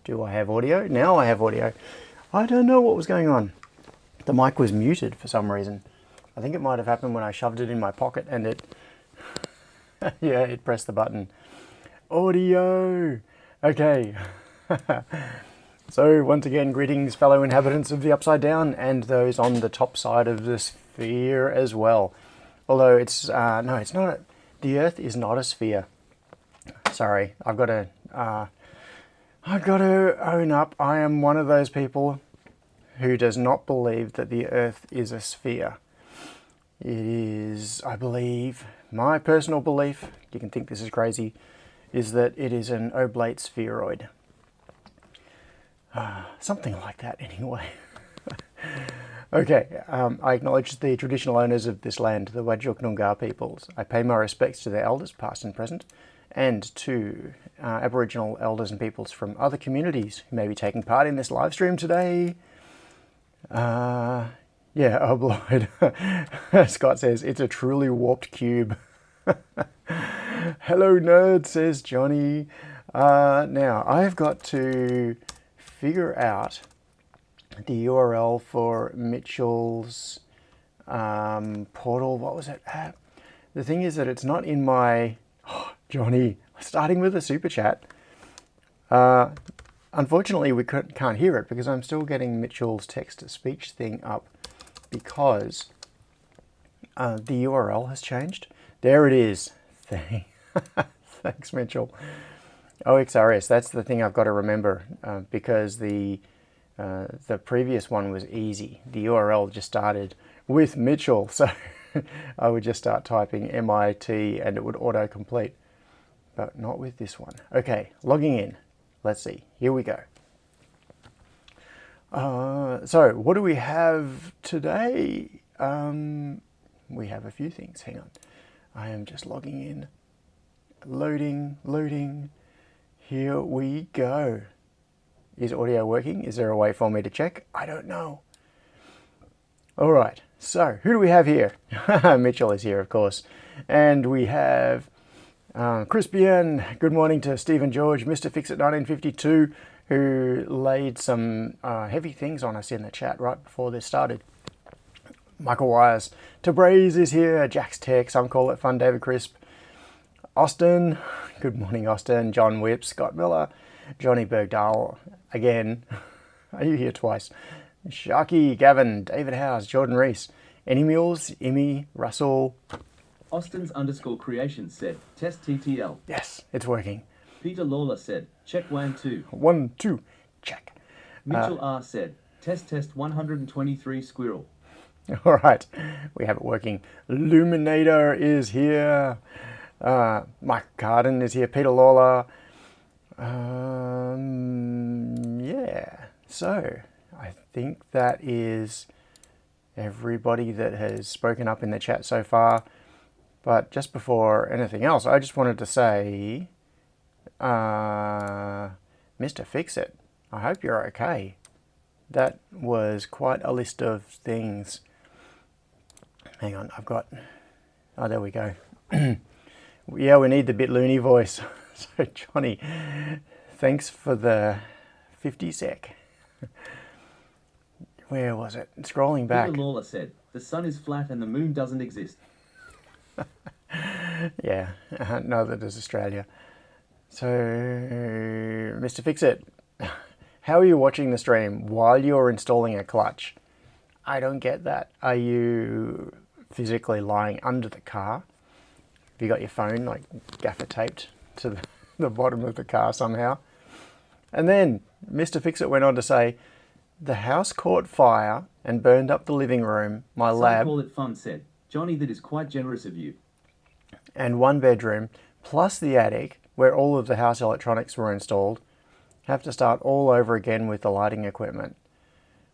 Do I have audio? Now I have audio. I don't know what was going on. The mic was muted for some reason. I think it might have happened when I shoved it in my pocket and it... yeah, it pressed the button. Audio! Okay. So, once again, greetings fellow inhabitants of the Upside Down and those on the top side of the sphere as well. Although it's... no, it's not... The Earth is not a sphere. Sorry, I've got to own up. I am one of those people who does not believe that the Earth is a sphere. It is, I believe, my personal belief, you can think this is crazy, is that it is an oblate spheroid. Something like that anyway. Okay, I acknowledge the traditional owners of this land, the Whadjuk Noongar peoples. I pay my respects to their elders, past and present, and to Aboriginal elders and peoples from other communities who may be taking part in this live stream today. Yeah, obloid. Scott says, it's a truly warped cube. Hello, nerd, says Johnny. Now, I've got to figure out the URL for Mitchell's portal. What was it? The thing is that it's not in my... Oh, Johnny, starting with a super chat. Unfortunately, we can't hear it because I'm still getting Mitchell's text-to-speech thing up because the URL has changed. There it is. Thanks, Mitchell. OXRS, that's the thing I've got to remember because the previous one was easy. The URL just started with Mitchell, so I would just start typing MIT and it would auto-complete, but not with this one. Okay, logging in. Let's see. Here we go. So, what do we have today? We have a few things. Hang on. I am just logging in. Loading. Here we go. Is audio working? Is there a way for me to check? I don't know. All right. So, who do we have here? Mitchell is here, of course. And we have Crispian. Good morning to Stephen George, Mr. Fix-It 1952, who laid some heavy things on us in the chat right before this started. Michael Wires. Tabraze is here. Jack's Tech. Some call it fun. David Crisp. Austin. Good morning, Austin. John Whip. Scott Miller. Johnny Bergdahl. Again. Are you here twice? Sharky. Gavin. David Howes. Jordan Reese. Any Mules. Imi. Russell. Austin's _creation said, test TTL. Yes, it's working. Peter Lawler said, check 1, 2. 1, 2, check. Mitchell R said, test 123 squirrel. All right, we have it working. Luminator is here. Mike Carden is here. Peter Lawler. Yeah, so I think that is everybody that has spoken up in the chat so far. But just before anything else, I just wanted to say, Mr. Fix-It, I hope you're okay. That was quite a list of things. Hang on, I've got... Oh, there we go. Yeah, we need the bit loony voice. So, Johnny, thanks for the 50 sec. Where was it? Scrolling back. Peter Lawler said, the sun is flat and the moon doesn't exist. Yeah, neither does Australia. So, Mr. Fix-It, how are you watching the stream while you're installing a clutch? I don't get that. Are you physically lying under the car? Have you got your phone like gaffer taped to the bottom of the car somehow? And then Mr. Fix-It went on to say, the house caught fire and burned up the living room, my lab... Some call it fun, said Johnny, that is quite generous of you. And one bedroom, plus the attic, where all of the house electronics were installed, have to start all over again with the lighting equipment.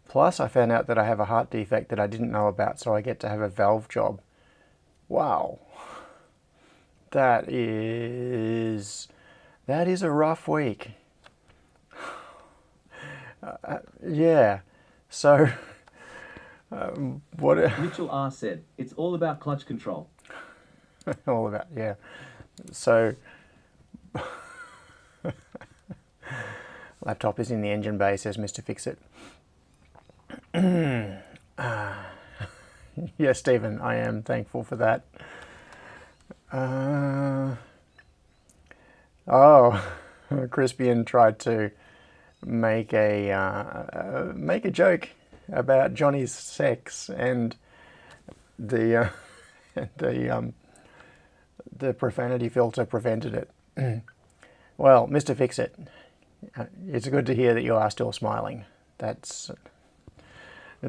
Plus, I found out that I have a heart defect that I didn't know about, so I get to have a valve job. Wow. That is a rough week. Yeah. So, what... Mitchell R said, it's all about clutch control. All about, yeah. So, Laptop is in the engine bay, says Mr. Fix-It. Yes, Stephen, I am thankful for that. Oh, Crispian tried to make a joke about Johnny's sex, and the profanity filter prevented it. Well, Mr. Fix-It, it's good to hear that you are still smiling. It's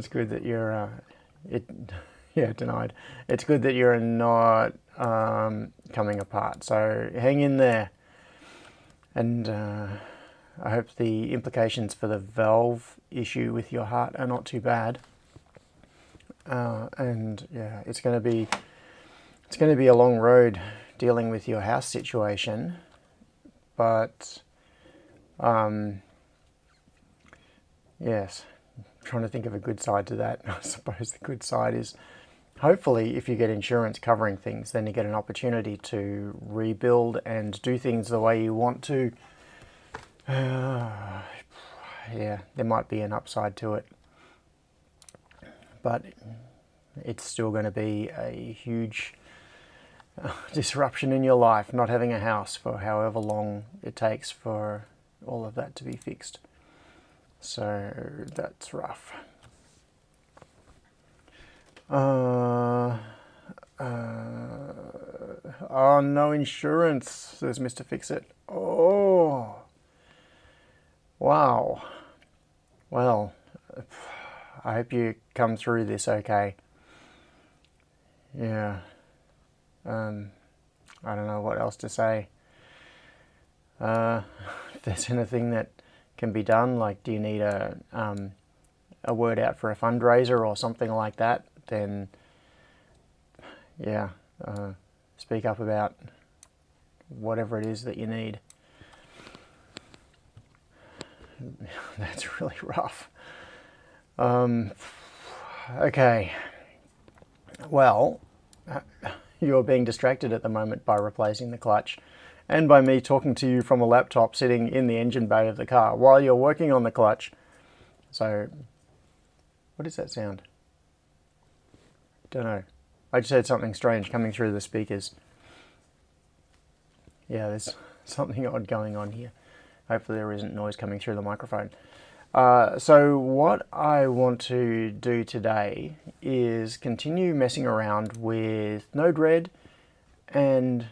good that you're denied. It's good that you're not coming apart. So hang in there, and I hope the implications for the valve issue with your heart are not too bad. And yeah, it's going to be a long road dealing with your house situation, but yes, I'm trying to think of a good side to that. I suppose the good side is, hopefully, if you get insurance covering things, then you get an opportunity to rebuild and do things the way you want to. Yeah, there might be an upside to it, but it's still going to be a huge disruption in your life, not having a house for however long it takes for all of that to be fixed. So that's rough. Oh, no insurance, says Mr. Fix-It. Oh, wow. Well, I hope you come through this okay. Yeah. I don't know what else to say. If there's anything that can be done, like do you need a word out for a fundraiser or something like that, then yeah, speak up about whatever it is that you need. That's really rough. Okay, well, you're being distracted at the moment by replacing the clutch and by me talking to you from a laptop sitting in the engine bay of the car while you're working on the clutch. So, what is that sound? Don't know. I just heard something strange coming through the speakers. Yeah, there's something odd going on here. Hopefully there isn't noise coming through the microphone. So what I want to do today is continue messing around with Node-RED and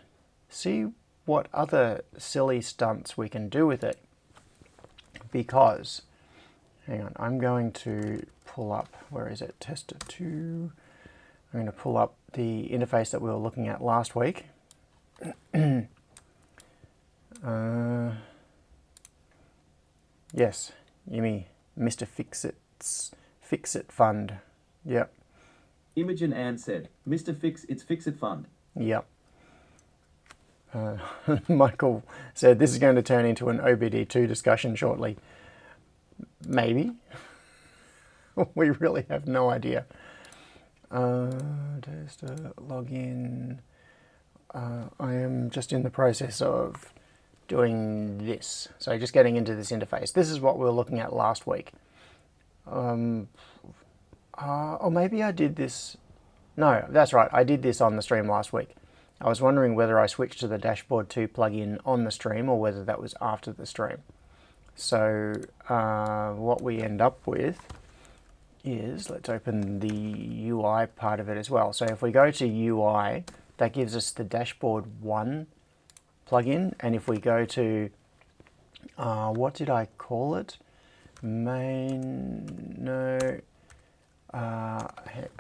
see what other silly stunts we can do with it. Because, hang on, I'm going to pull up, where is it, tester 2. I'm going to pull up the interface that we were looking at last week. Yes, Yumi, Mr. Fix-It Fund. Yep. Imogen Ann said, Mr. Fix-It's Fix-It Fund. Yep. Michael said this is going to turn into an OBD2 discussion shortly. Maybe. We really have no idea. Tester, login. I am just in the process of doing this. So just getting into this interface. This is what we were looking at last week. Or maybe I did this. No, that's right. I did this on the stream last week. I was wondering whether I switched to the Dashboard 2 plugin on the stream or whether that was after the stream. So what we end up with is, let's open the UI part of it as well. So if we go to UI, that gives us the Dashboard 1 plugin, and if we go to what did I call it? Main, no.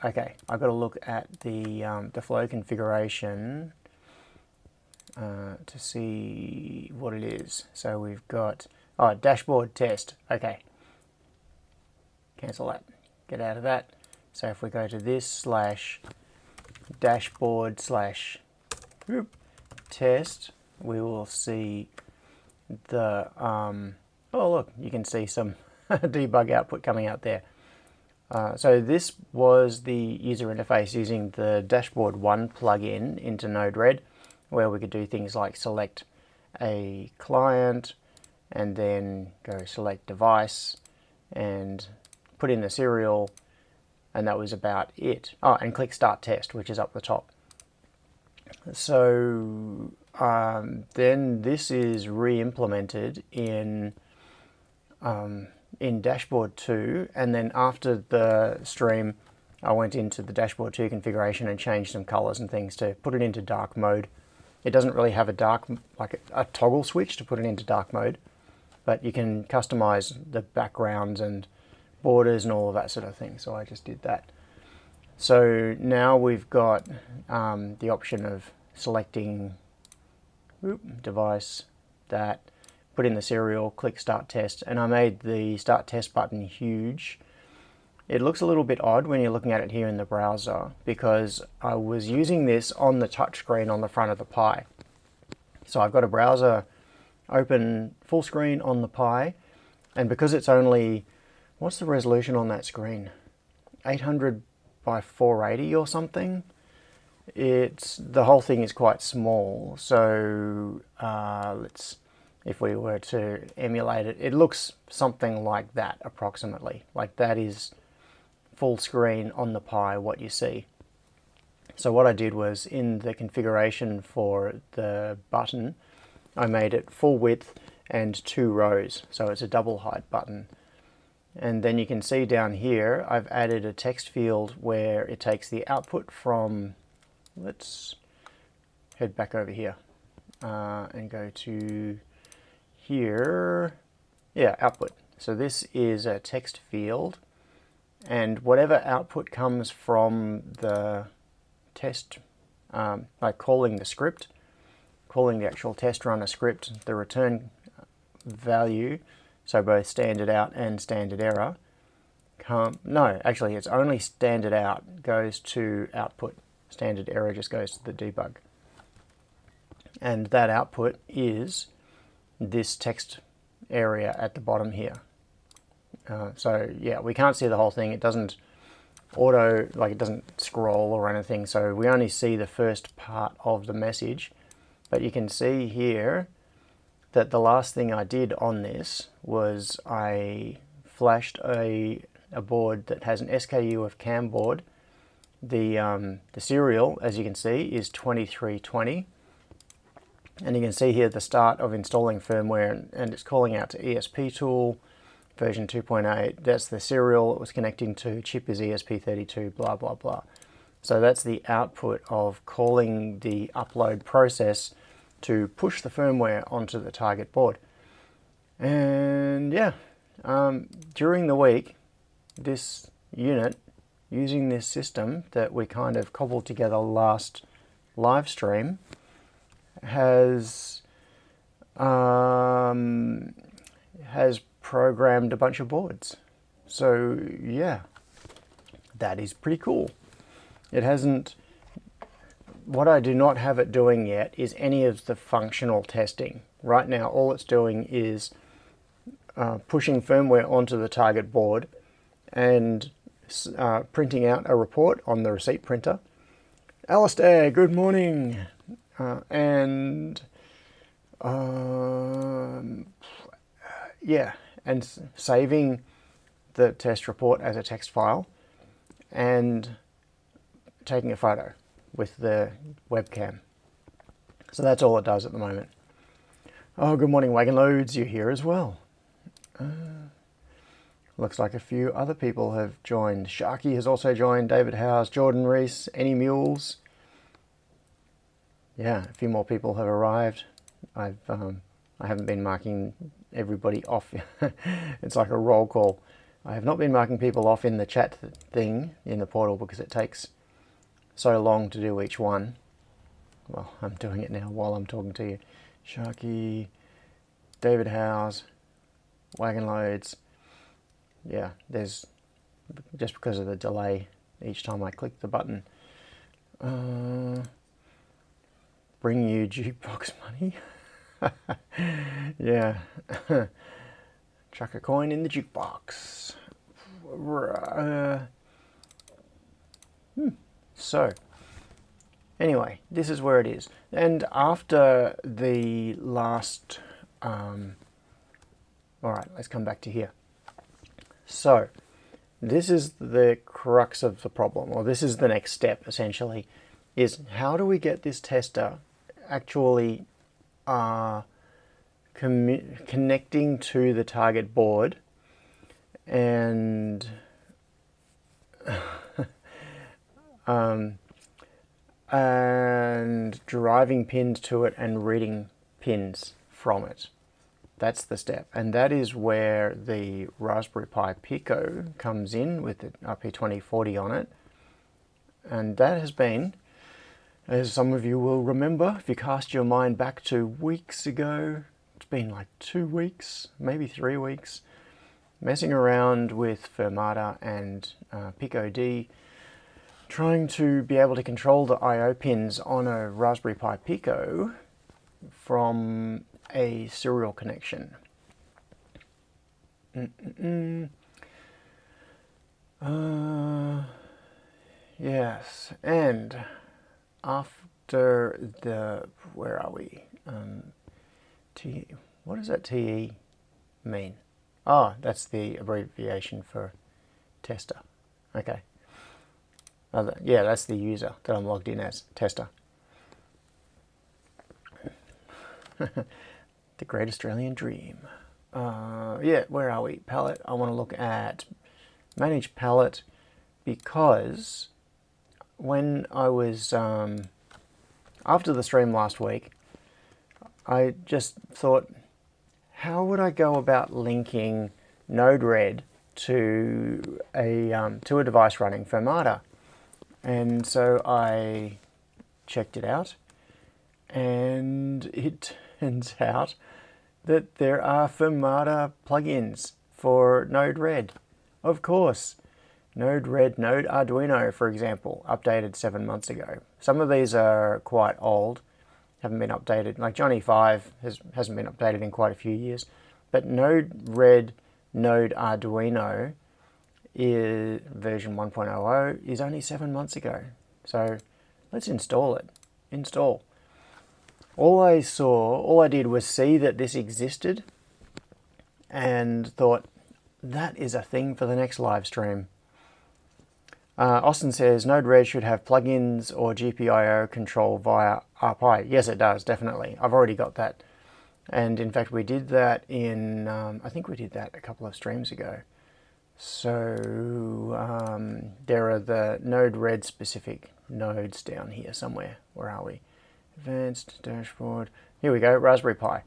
Okay, I've got to look at the flow configuration to see what it is. So we've got dashboard test. Okay, cancel that. Get out of that. So if we go to this /dashboard/ test, we will see the, oh look, you can see some debug output coming out there. So this was the user interface using the Dashboard 1 plugin into Node-RED, where we could do things like select a client, and then go select device and put in the serial, and that was about it. Oh, and click start test, which is up the top. So then this is re-implemented in Dashboard 2, and then after the stream I went into the Dashboard 2 configuration and changed some colors and things to put it into dark mode. It doesn't really have a dark, like a toggle switch to put it into dark mode, but you can customize the backgrounds and borders and all of that sort of thing, so I just did that. So now we've got the option of selecting device, that, put in the serial, click start test, and I made the start test button huge. It looks a little bit odd when you're looking at it here in the browser because I was using this on the touchscreen on the front of the Pi. So I've got a browser open full screen on the Pi, and because it's only, what's the resolution on that screen? 800 by 480 or something? The whole thing is quite small, so if we were to emulate it, it looks something like that approximately. Like that is full screen on the Pi, what you see. So what I did was, in the configuration for the button, I made it full width and 2 rows, so it's a double height button. And then you can see down here I've added a text field where it takes the output from, let's head back over here and go to here, yeah, output. So this is a text field, and whatever output comes from the test, like calling the script, calling the actual test runner script, the return value, so both standard out and standard error, no, actually it's only standard out goes to output. Standard error just goes to the debug. And that output is this text area at the bottom here. So yeah, we can't see the whole thing. It doesn't it doesn't scroll or anything, so we only see the first part of the message. But you can see here that the last thing I did on this was I flashed a board that has an SKU of CAN board. The serial, as you can see, is 2320. And you can see here the start of installing firmware, and it's calling out to ESP tool, version 2.8. That's the serial it was connecting to, chip is ESP32, blah, blah, blah. So that's the output of calling the upload process to push the firmware onto the target board. And yeah, during the week, this unit, using this system that we kind of cobbled together last live stream, has programmed a bunch of boards. So yeah, that is pretty cool. It hasn't, what I do not have it doing yet is any of the functional testing. Right now all it's doing is pushing firmware onto the target board and printing out a report on the receipt printer. Alistair, good morning. Yeah, and saving the test report as a text file and taking a photo with the webcam. So that's all it does at the moment. Oh, good morning, Wagon Loads, you're here as well. Looks like a few other people have joined. Sharky has also joined, David Howes, Jordan Reese, Any Mules. Yeah, a few more people have arrived. I haven't been marking everybody off. It's like a roll call. I have not been marking people off in the chat thing in the portal because it takes so long to do each one. Well, I'm doing it now while I'm talking to you. Sharky, David Howes, Wagon Loads. Yeah, there's, just because of the delay each time I click the button. Bring you jukebox money. Yeah. Chuck a coin in the jukebox. So, anyway, this is where it is. And after the last All right, let's come back to here. So this is the crux of the problem, or this is the next step essentially, is how do we get this tester actually connecting to the target board and and driving pins to it and reading pins from it. That's the step, and that is where the Raspberry Pi Pico comes in with the RP2040 on it. And that has been, as some of you will remember, if you cast your mind back to weeks ago, it's been like 2 weeks, maybe 3 weeks, messing around with Firmata and Pico D, trying to be able to control the I/O pins on a Raspberry Pi Pico from a serial connection. Yes, and after the, where are we? What does that TE mean? Oh, that's the abbreviation for tester. Okay. Yeah, that's the user that I'm logged in as, tester. The Great Australian Dream. Yeah, where are we? Palette. I want to look at Manage Palette, because when I was, after the stream last week, I just thought, how would I go about linking Node-RED to a device running Firmata? And so I checked it out, and it turns out that there are Firmata plugins for Node-RED. Of course, Node-RED Node-Arduino, for example, updated 7 months ago. Some of these are quite old, haven't been updated. Like Johnny 5 hasn't been updated in quite a few years. But Node-RED Node-Arduino is version 1.00 is only 7 months ago. So let's install it. Install. All I did was see that this existed and thought, that is a thing for the next live stream. Austin says Node-RED should have plugins or GPIO control via RPi. Yes, it does, definitely. I've already got that. And in fact, we did that in, I think we did that a couple of streams ago. So there are the Node-RED specific nodes down here somewhere. Where are we? Advanced dashboard. Here we go, Raspberry Pi.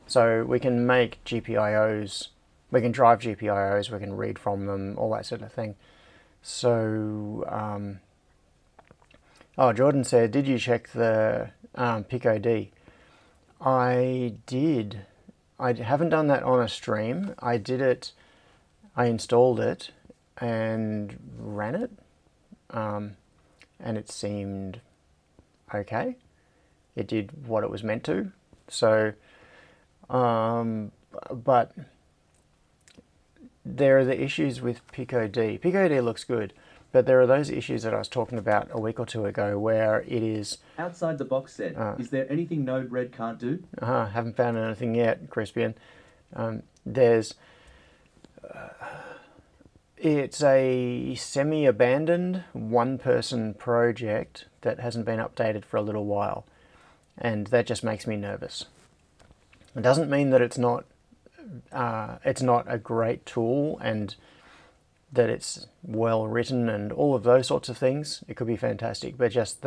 So we can make GPIOs, we can drive GPIOs, we can read from them, all that sort of thing. So, oh, Jordan said, did you check the Pico D? I did. I haven't done that on a stream. I did it, I installed it and ran it, and it seemed okay. It did what it was meant to. So, but there are the issues with Pico D. Pico D looks good, but there are those issues that I was talking about a week or two ago where it is... Outside the box set, is there anything Node-RED can't do? Haven't found anything yet, Crispian. There's... it's a semi-abandoned one-person project that hasn't been updated for a little while, and that just makes me nervous. It doesn't mean that it's not a great tool and that it's well written and all of those sorts of things. It could be fantastic, but just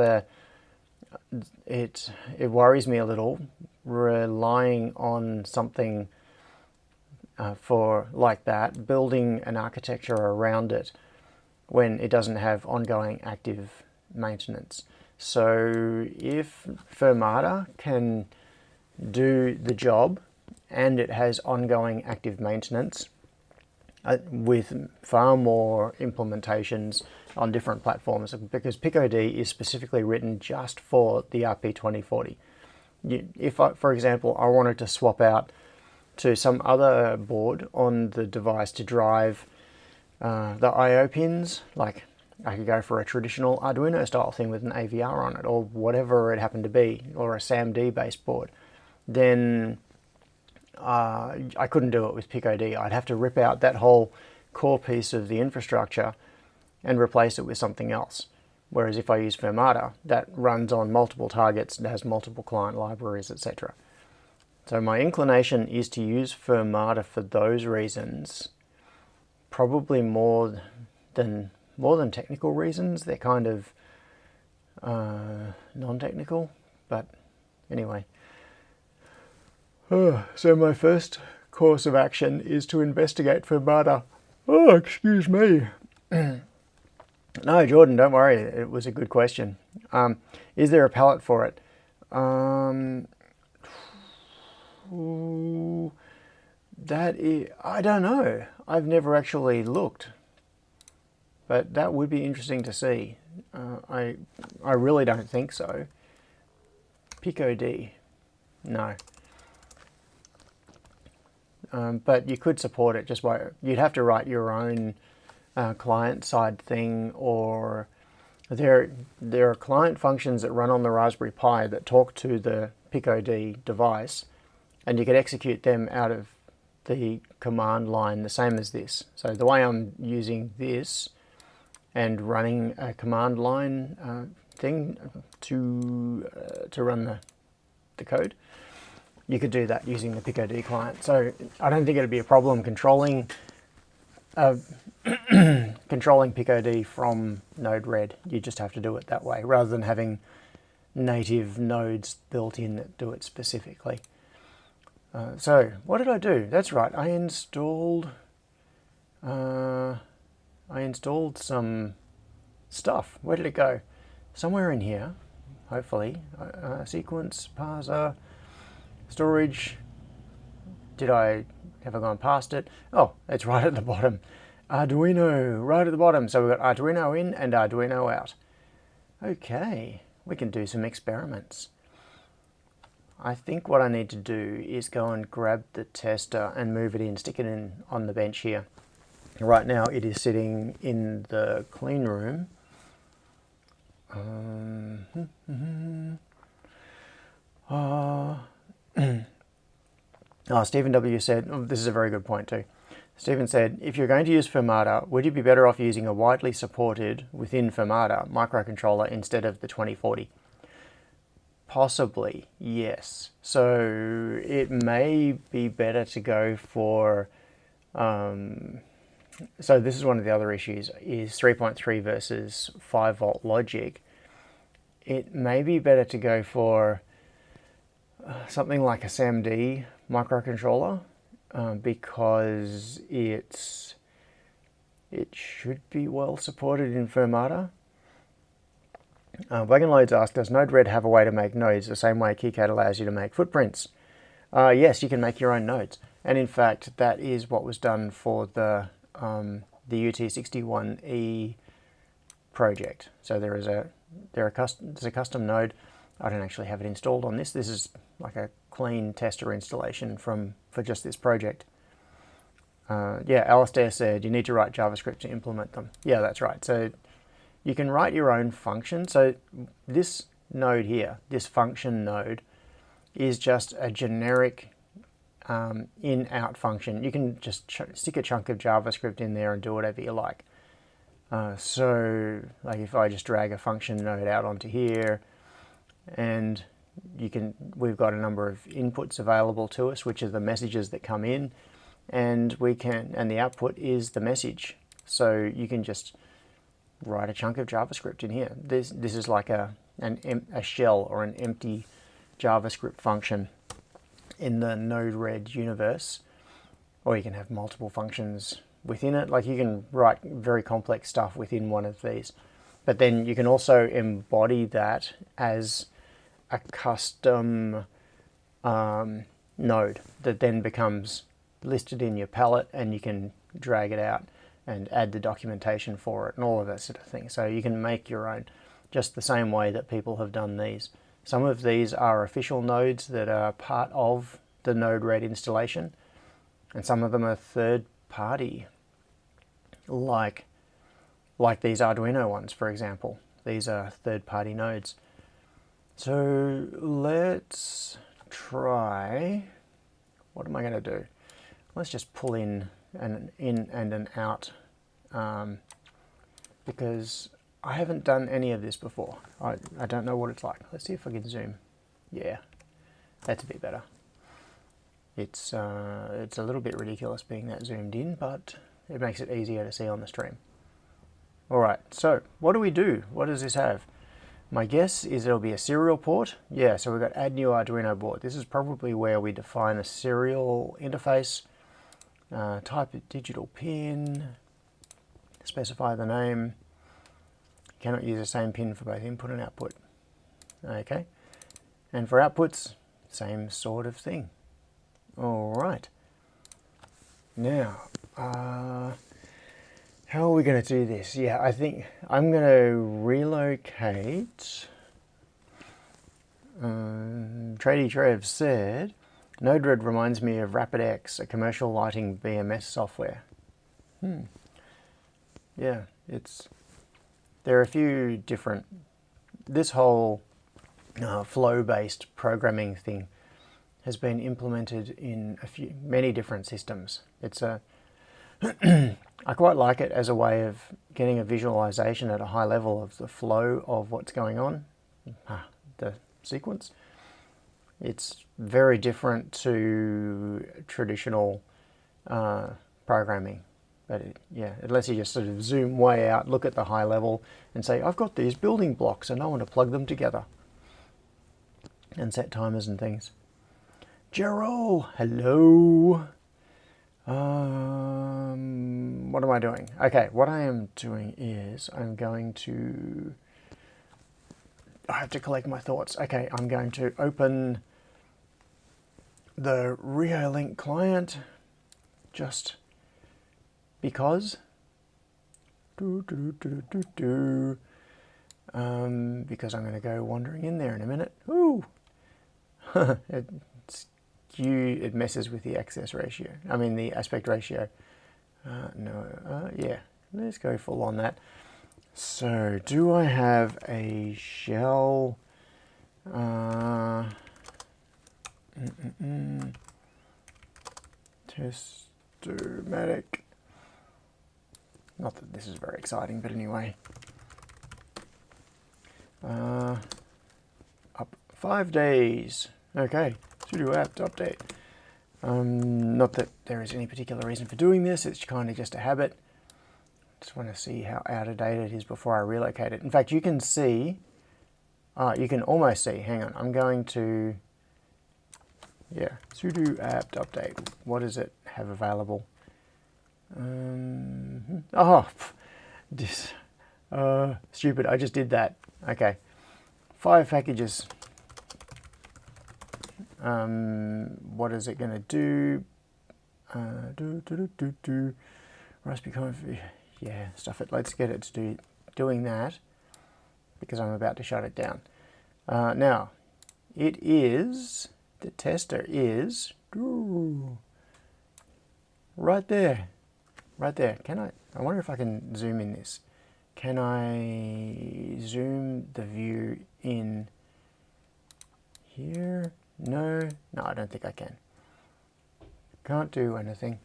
it worries me a little relying on something for like that, building an architecture around it when it doesn't have ongoing active maintenance. So if Firmata can do the job and it has ongoing active maintenance with far more implementations on different platforms, because Pico D is specifically written just for the RP2040. If, for example, I wanted to swap out to some other board on the device to drive the I/O pins, like I could go for a traditional Arduino style thing with an AVR on it, or whatever it happened to be, or a SAMD based board, then I couldn't do it with Pico-D. I'd have to rip out that whole core piece of the infrastructure and replace it with something else. Whereas if I use Firmata, that runs on multiple targets and has multiple client libraries, etc. So my inclination is to use Firmata for those reasons, probably more than technical reasons. They're kind of non-technical, but anyway. So my first course of action is to investigate Firmata. Oh, excuse me. No, Jordan, don't worry. It was a good question. Is there a palette for it? I don't know. I've never actually looked, but that would be interesting to see. I really don't think so. Pico-D, no. But you could support it just by, you'd have to write your own client side thing, or there are client functions that run on the Raspberry Pi that talk to the Pico-D device, and you could execute them out of the command line the same as this. So the way I'm using this and running a command line thing to run the code, you could do that using the Pico-D client. So I don't think it'd be a problem controlling controlling Pico-D from Node-RED. You just have to do it that way, rather than having native nodes built in that do it specifically. So what did I do? That's right, I installed some stuff. Where did it go? Somewhere in here, hopefully. Sequence, parser, storage. Have I gone past it? Oh, it's right at the bottom. Arduino, right at the bottom. So we've got Arduino in and Arduino out. Okay, we can do some experiments. I think what I need to do is go and grab the tester and move it in, stick it in on the bench here. Right now it is sitting in the clean room. Stephen W. said, this is a very good point too. Stephen said, if you're going to use Firmata, would you be better off using a widely supported within Firmata microcontroller instead of the 2040? Possibly, yes. So it may be better to go for, so this is one of the other issues, is 3.3 versus 5 volt logic. It may be better to go for something like a SAMD microcontroller, because it should be well supported in Firmata. Wagon Loads asked, does Node-RED have a way to make nodes the same way KiCad allows you to make footprints? Yes, you can make your own nodes. And in fact, that is what was done for the UT61E project. So there's a custom node. I don't actually have it installed on this. This is like a clean tester installation for just this project. Yeah, Alistair said you need to write JavaScript to implement them. Yeah, that's right. So you can write your own function. So this node here, this function node, is just a generic in-out function. You can just stick a chunk of JavaScript in there and do whatever you like. So like if I just drag a function node out onto here, and we've got a number of inputs available to us, which are the messages that come in, and the output is the message. So you can just write a chunk of JavaScript in here. This is like a shell or an empty JavaScript function in the Node-RED universe, or you can have multiple functions within it. Like you can write very complex stuff within one of these, but then you can also embody that as a custom node that then becomes listed in your palette, and you can drag it out and add the documentation for it and all of that sort of thing. So you can make your own, just the same way that people have done these. Some of these are official nodes that are part of the Node-RED installation, and some of them are third party, like these Arduino ones, for example. These are third party nodes. So let's try, what am I going to do? Let's just pull in an in and an out, because I haven't done any of this before. I don't know what it's like. Let's see if I can zoom. Yeah, that's a bit better. It's a little bit ridiculous being that zoomed in, but it makes it easier to see on the stream. Alright, so what do we do? What does this have? My guess is it'll be a serial port. Yeah, so we've got add new Arduino board. This is probably where we define a serial interface. Type a digital pin, specify the name. Cannot use the same pin for both input and output. Okay, and for outputs, same sort of thing. Alright, now, how are we going to do this? Yeah, I think I'm going to relocate. Tradie Trev said, Node-RED reminds me of RapidX, a commercial lighting BMS software. Yeah, there are a few different, this whole flow-based programming thing has been implemented in many different systems. It's a, I quite like it as a way of getting a visualization at a high level of the flow of what's going on, the sequence. It's very different to traditional programming, but yeah, it lets you just sort of zoom way out, look at the high level and say, I've got these building blocks and I want to plug them together and set timers and things. Gerald, hello. What am I doing? Okay, what I am doing is I have to collect my thoughts. Okay, I'm going to open the Reolink client just because. Because I'm going to go wandering in there in a minute. Ooh, it messes with the access ratio. I mean the aspect ratio. Yeah, let's go full on that. So, do I have a shell? Testomatic. Not that this is very exciting, but anyway. Up 5 days. Okay, sudo apt update. Not that there is any particular reason for doing this, it's kind of just a habit. Just want to see how out of date it is before I relocate it. In fact, you can see, you can almost see, hang on, I'm going to, yeah, sudo apt update. What does it have available? Stupid, I just did that. Okay, 5 packages. What is it going to do? Raspberry Pi. Yeah, stuff it. Let's get it to doing that because I'm about to shut it down. Now, it is, the tester is right there. Right there. I wonder if I can zoom in this. Can I zoom the view in here? No, I don't think I can. Can't do anything.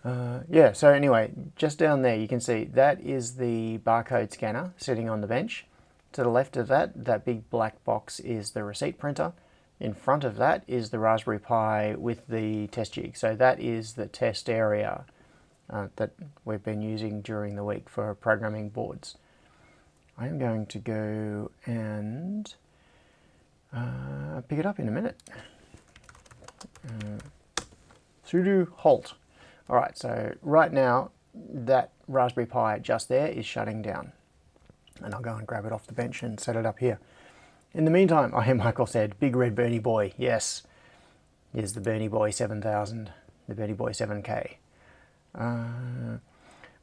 Yeah, so anyway, just down there you can see that is the barcode scanner sitting on the bench. To the left of that, that big black box is the receipt printer. In front of that is the Raspberry Pi with the test jig. So that is the test area that we've been using during the week for programming boards. I'm going to go and pick it up in a minute. Sudo halt. Alright, so right now that Raspberry Pi just there is shutting down. And I'll go and grab it off the bench and set it up here. In the meantime, Michael said, Big Red Bernie Boy. Yes, here's the Bernie Boy 7000, the Bernie Boy 7K.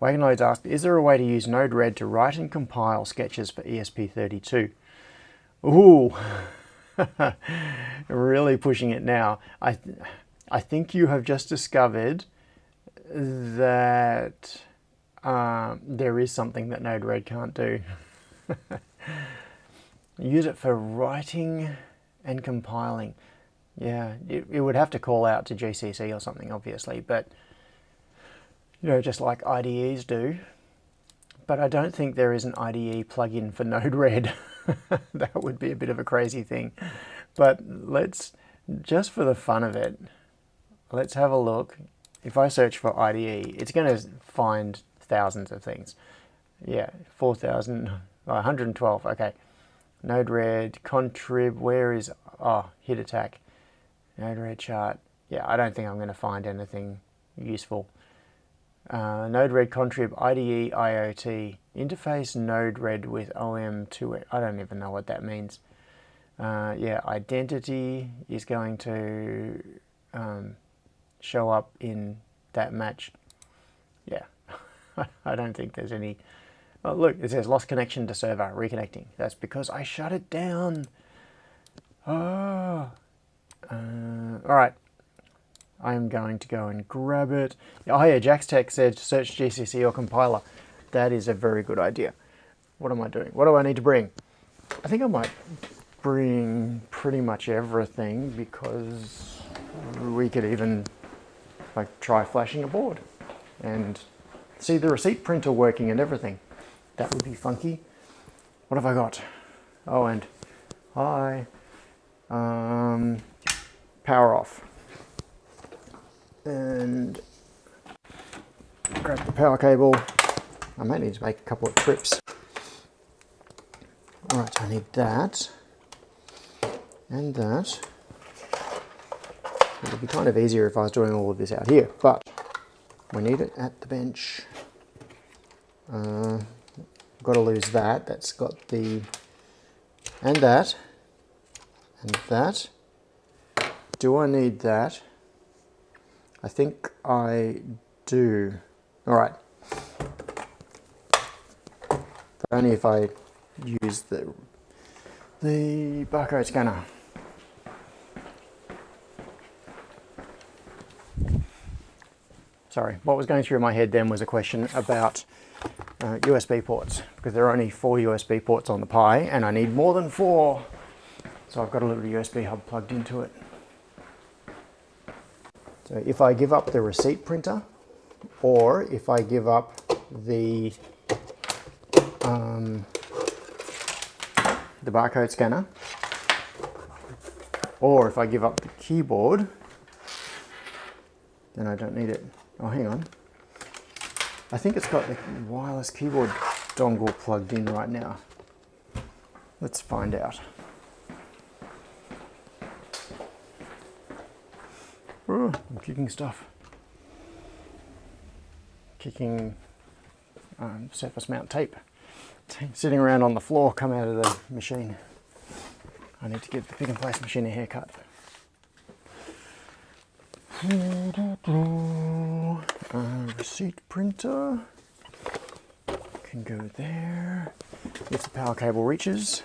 Wagonloads asked, is there a way to use Node-RED to write and compile sketches for ESP32? Ooh, really pushing it now. I think you have just discovered that there is something that Node-RED can't do. Use it for writing and compiling. Yeah, it would have to call out to GCC or something, obviously, but you know, just like IDEs do. But I don't think there is an IDE plugin for Node-RED. That would be a bit of a crazy thing. But let's, just for the fun of it, let's have a look. If I search for IDE, it's going to find thousands of things. Yeah, 4,000, 112, okay. Node-RED, contrib, where is, oh, hit attack. Node-RED chart. Yeah, I don't think I'm going to find anything useful. Node-RED contrib IDE IoT interface Node-RED with OM2. I don't even know what that means. Yeah, identity is going to show up in that match. Yeah, I don't think there's any. Oh, look, it says lost connection to server, reconnecting. That's because I shut it down. Oh. All right. I'm going to go and grab it. Oh yeah, JaxTech said search GCC or compiler. That is a very good idea. What am I doing? What do I need to bring? I think I might bring pretty much everything because we could even like try flashing a board and see the receipt printer working and everything. That would be funky. What have I got? Oh, and hi. Power off. And grab the power cable. I might need to make a couple of trips. Alright, I need that and that. It would be kind of easier if I was doing all of this out here, but we need it at the bench. Got to lose that. That's got the and that and that. Do I need that? I think I do. All right. But only if I use the barcode scanner. Sorry, what was going through my head then was a question about USB ports, because there are only 4 USB ports on the Pi and I need more than 4. So I've got a little USB hub plugged into it. So if I give up the receipt printer, or if I give up the barcode scanner, or if I give up the keyboard, then I don't need it. Oh, hang on. I think it's got the wireless keyboard dongle plugged in right now. Let's find out. Oh, I'm kicking stuff. Kicking surface mount tape. Sitting around on the floor, come out of the machine. I need to give the pick and place machine a haircut. Receipt printer can go there if the power cable reaches,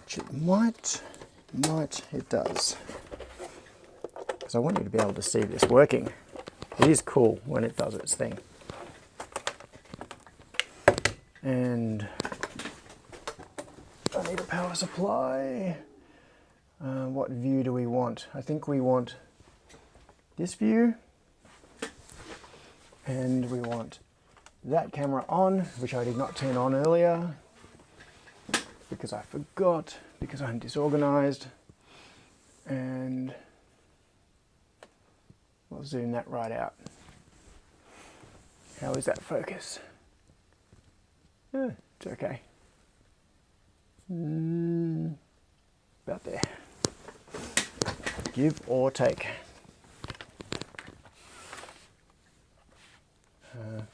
which it might, it does. Because I want you to be able to see this working. It is cool when it does its thing. And I need a power supply. What view do we want? I think we want this view, and we want that camera on, which I did not turn on earlier because I forgot, because I'm disorganized, and I'll zoom that right out. How is that focus? It's okay. About there. Give or take.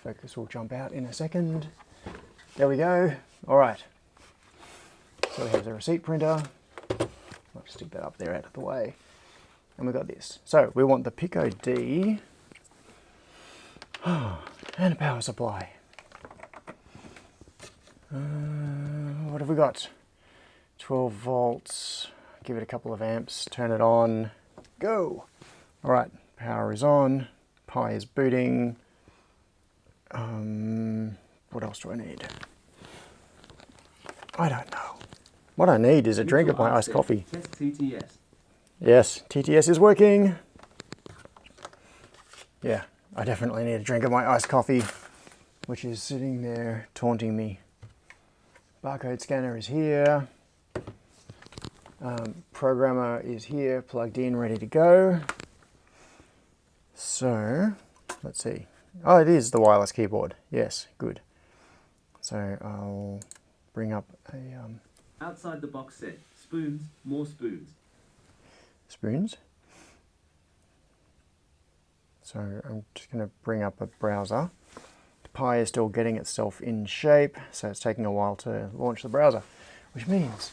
Focus will jump out in a second. There we go. All right. So we have the receipt printer. I'll just stick that up there out of the way. And we've got this. So we want the Pico D and a power supply. What have we got? 12 volts. Give it a couple of amps. Turn it on. Go. All right. Power is on. Pi is booting. What else do I need? I don't know. What I need is a drink of my iced coffee. Test TTS. Yes, TTS is working. Yeah, I definitely need a drink of my iced coffee, which is sitting there taunting me. Barcode scanner is here. Programmer is here, plugged in, ready to go. So, let's see. Oh, it is the wireless keyboard. Yes, good. So I'll bring up a... Outside the box set. Spoons, more spoons. spoons. So I'm just going to bring up a browser. The Pi is still getting itself in shape, so it's taking a while to launch the browser, which means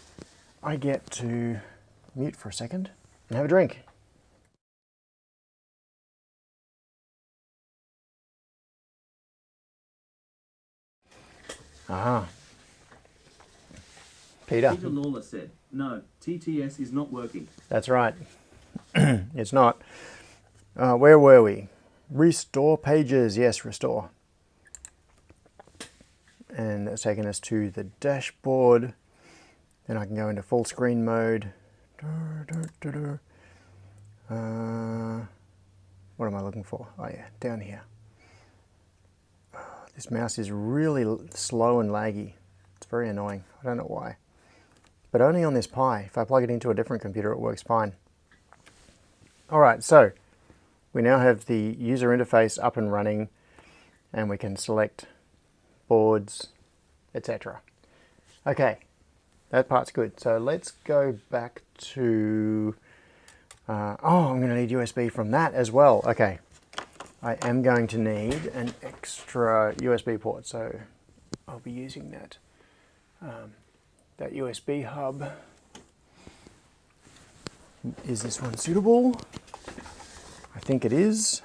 I get to mute for a second and have a drink. Aha. Peter. Peter Lawler said, no, TTS is not working. That's right. It's not. Where were we? Restore pages. Yes, restore. And that's taken us to the dashboard. Then I can go into full screen mode. What am I looking for? Oh yeah, down here. This mouse is really slow and laggy. It's very annoying. I don't know why. But only on this Pi. If I plug it into a different computer, it works fine. Alright, so we now have the user interface up and running, and we can select boards, etc. Okay, that part's good. So let's go back to... oh, I'm going to need USB from that as well. Okay, I am going to need an extra USB port, so I'll be using that. That USB hub. Is this one suitable? I think it is.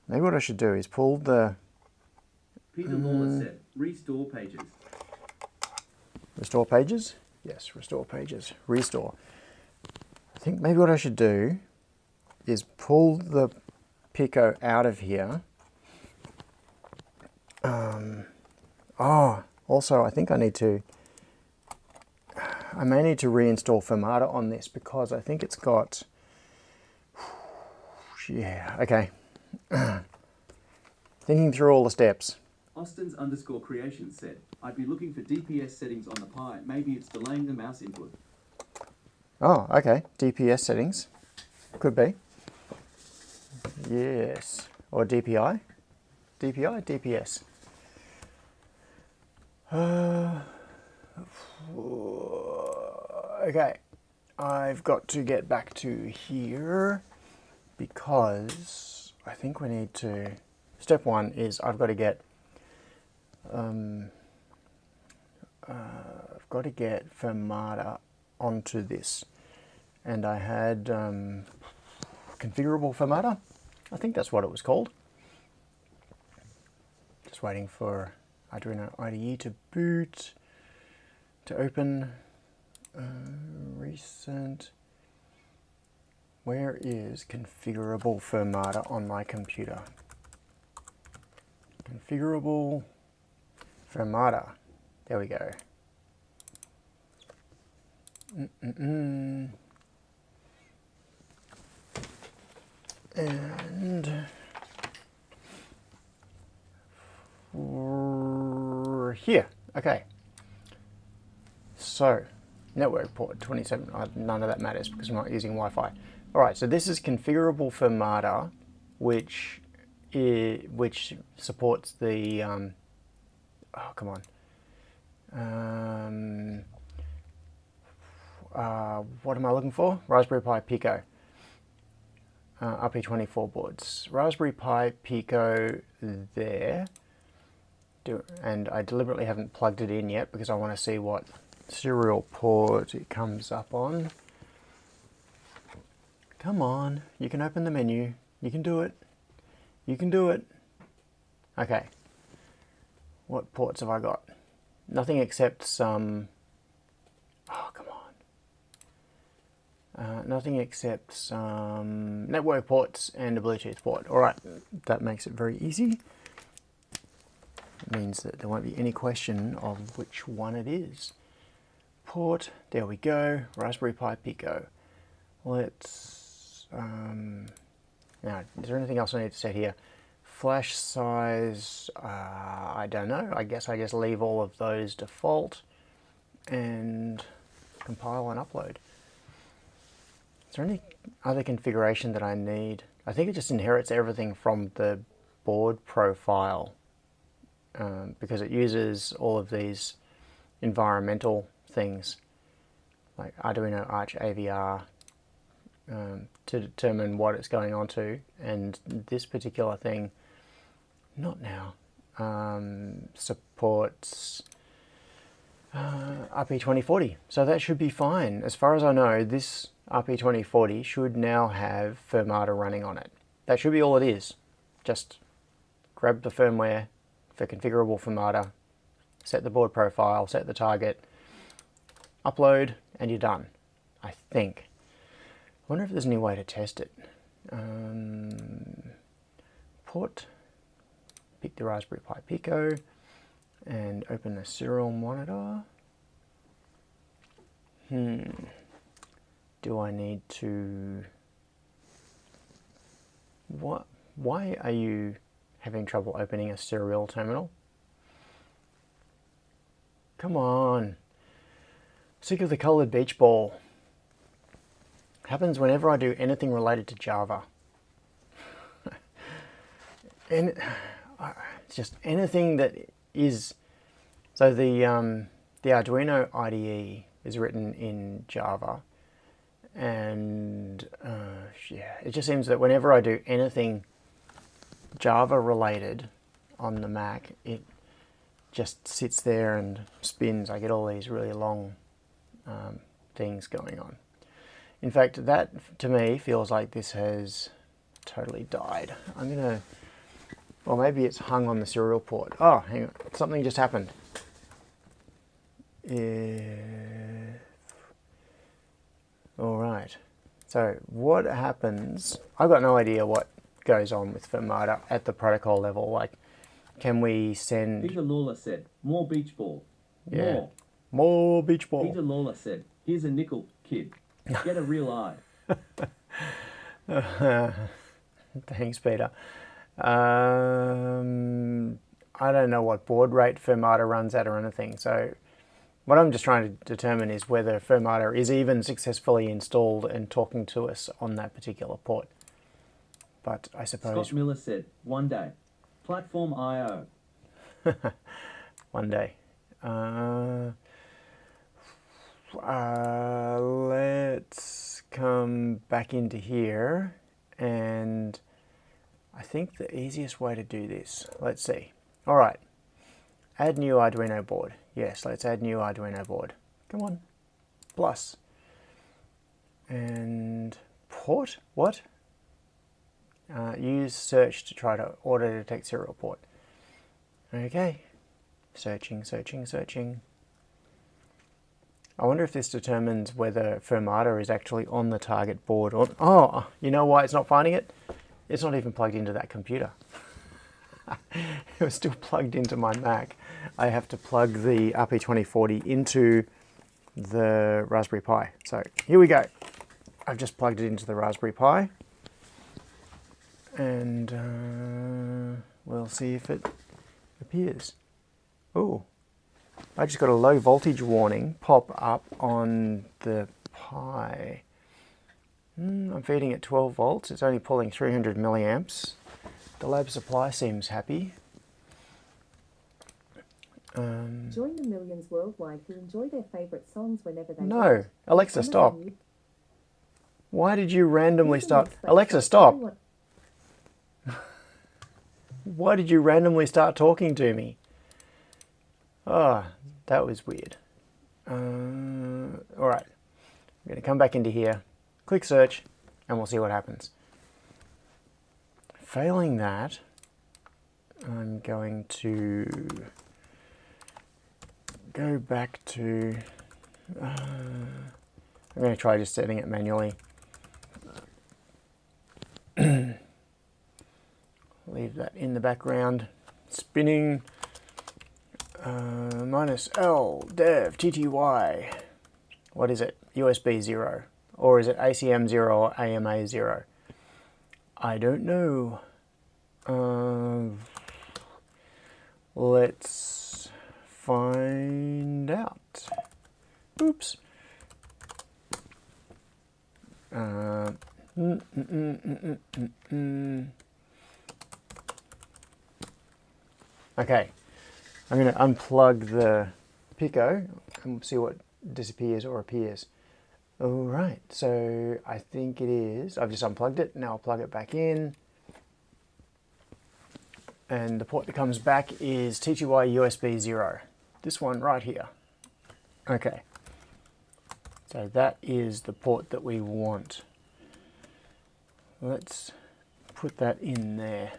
Maybe what I should do is pull the... Peter Lawler said, restore pages. Restore pages? Yes, restore pages. Restore. I think maybe what I should do is pull the Pico out of here. Oh, also I think I may need to reinstall Firmata on this because I think it's got... Yeah, okay. Thinking through all the steps. Austin's _creation said, I'd be looking for DPS settings on the Pi. Maybe it's delaying the mouse input. Oh, okay. DPS settings. Could be. Yes. Or DPI. DPI? DPS. Okay. I've got to get back to here because I think we need to... Step one is I've got to get Firmata onto this, and I had configurable Firmata. I think that's what it was called. Just waiting for Arduino IDE to boot, to open. Recent. Where is configurable Firmata on my computer? Configurable Firmata. There we go. And here. Okay. So, network port 27. None of that matters because I'm not using Wi-Fi. All right. So this is configurable Firmata, which supports the oh, come on. What am I looking for? Raspberry Pi Pico. RP24 boards. Raspberry Pi Pico there. And I deliberately haven't plugged it in yet because I want to see what serial port it comes up on. Come on, you can open the menu. You can do it. You can do it. Okay. What ports have I got? Nothing except some... Oh, come on. Nothing except some network ports and a Bluetooth port. Alright, that makes it very easy. It means that there won't be any question of which one it is. port. There we go. Raspberry Pi Pico. Let's, now, is there anything else I need to set here? Flash size, I don't know. I guess I just leave all of those default and compile and upload. Is there any other configuration that I need? I think it just inherits everything from the board profile because it uses all of these environmental things like Arduino Arch AVR to determine what it's going on to, and this particular thing, not now, supports RP2040, so that should be fine. As far as I know, this RP2040 should now have Firmata running on it. That should be all it is. Just grab the firmware for configurable Firmata, set the board profile, set the target, upload, and you're done, I think. I wonder if there's any way to test it. Port, pick the Raspberry Pi Pico, and open the serial monitor. Do I need to... What? Why are you having trouble opening a serial terminal? Come on. Sick of the colored beach ball. Happens whenever I do anything related to Java. And it's just anything that is... So the Arduino IDE is written in Java, and yeah, it just seems that whenever I do anything Java related on the Mac, it just sits there and spins. I get all these really long things going on. In fact, that to me feels like this has totally died. I'm gonna, or maybe it's hung on the serial port. Oh, hang on, something just happened. All right, so what happens, I've got no idea what goes on with Firmata at the protocol level. Like, can we send... Peter Lawler said, more beach ball. Yeah. More beach ball. Peter Lawler said, here's a nickel, kid. Get a real eye. Thanks, Peter. I don't know what baud rate Firmata runs at or anything, so what I'm just trying to determine is whether Firmata is even successfully installed and talking to us on that particular port. But I suppose... Scott Miller said, one day. Platform I/O. One day. Let's come back into here, and I think the easiest way to do this, let's see. All right, add new Arduino board. Yes, let's add new Arduino board. Come on, plus. And port, what? Use search to try to auto detect serial port. Okay, searching, searching, searching. I wonder if this determines whether Firmata is actually on the target board or... Oh, you know why it's not finding it? It's not even plugged into that computer. It was still plugged into my Mac. I have to plug the RP2040 into the Raspberry Pi. So here we go. I've just plugged it into the Raspberry Pi. And we'll see if it appears. Oh. I just got a low voltage warning pop up on the Pi. I'm feeding it 12 volts. It's only pulling 300 milliamps. The lab supply seems happy. Join the millions worldwide who enjoy their favorite songs whenever they No, Alexa, stop. Why did you randomly start? Alexa, stop. Why did you randomly start talking to me? Oh, that was weird. All right, I'm going to come back into here, click search, and we'll see what happens. Failing that, I'm going to go back to... I'm going to try just setting it manually. Leave that in the background, spinning. -L dev tty what is it? USB 0. Or is it ACM 0 or AMA 0? I don't know. Let's find out. Oops. Okay, I'm going to unplug the Pico and see what disappears or appears. Alright, so I think it is. I've just unplugged it. Now I'll plug it back in. And the port that comes back is TTY USB 0. This one right here. Okay. So that is the port that we want. Let's put that in there.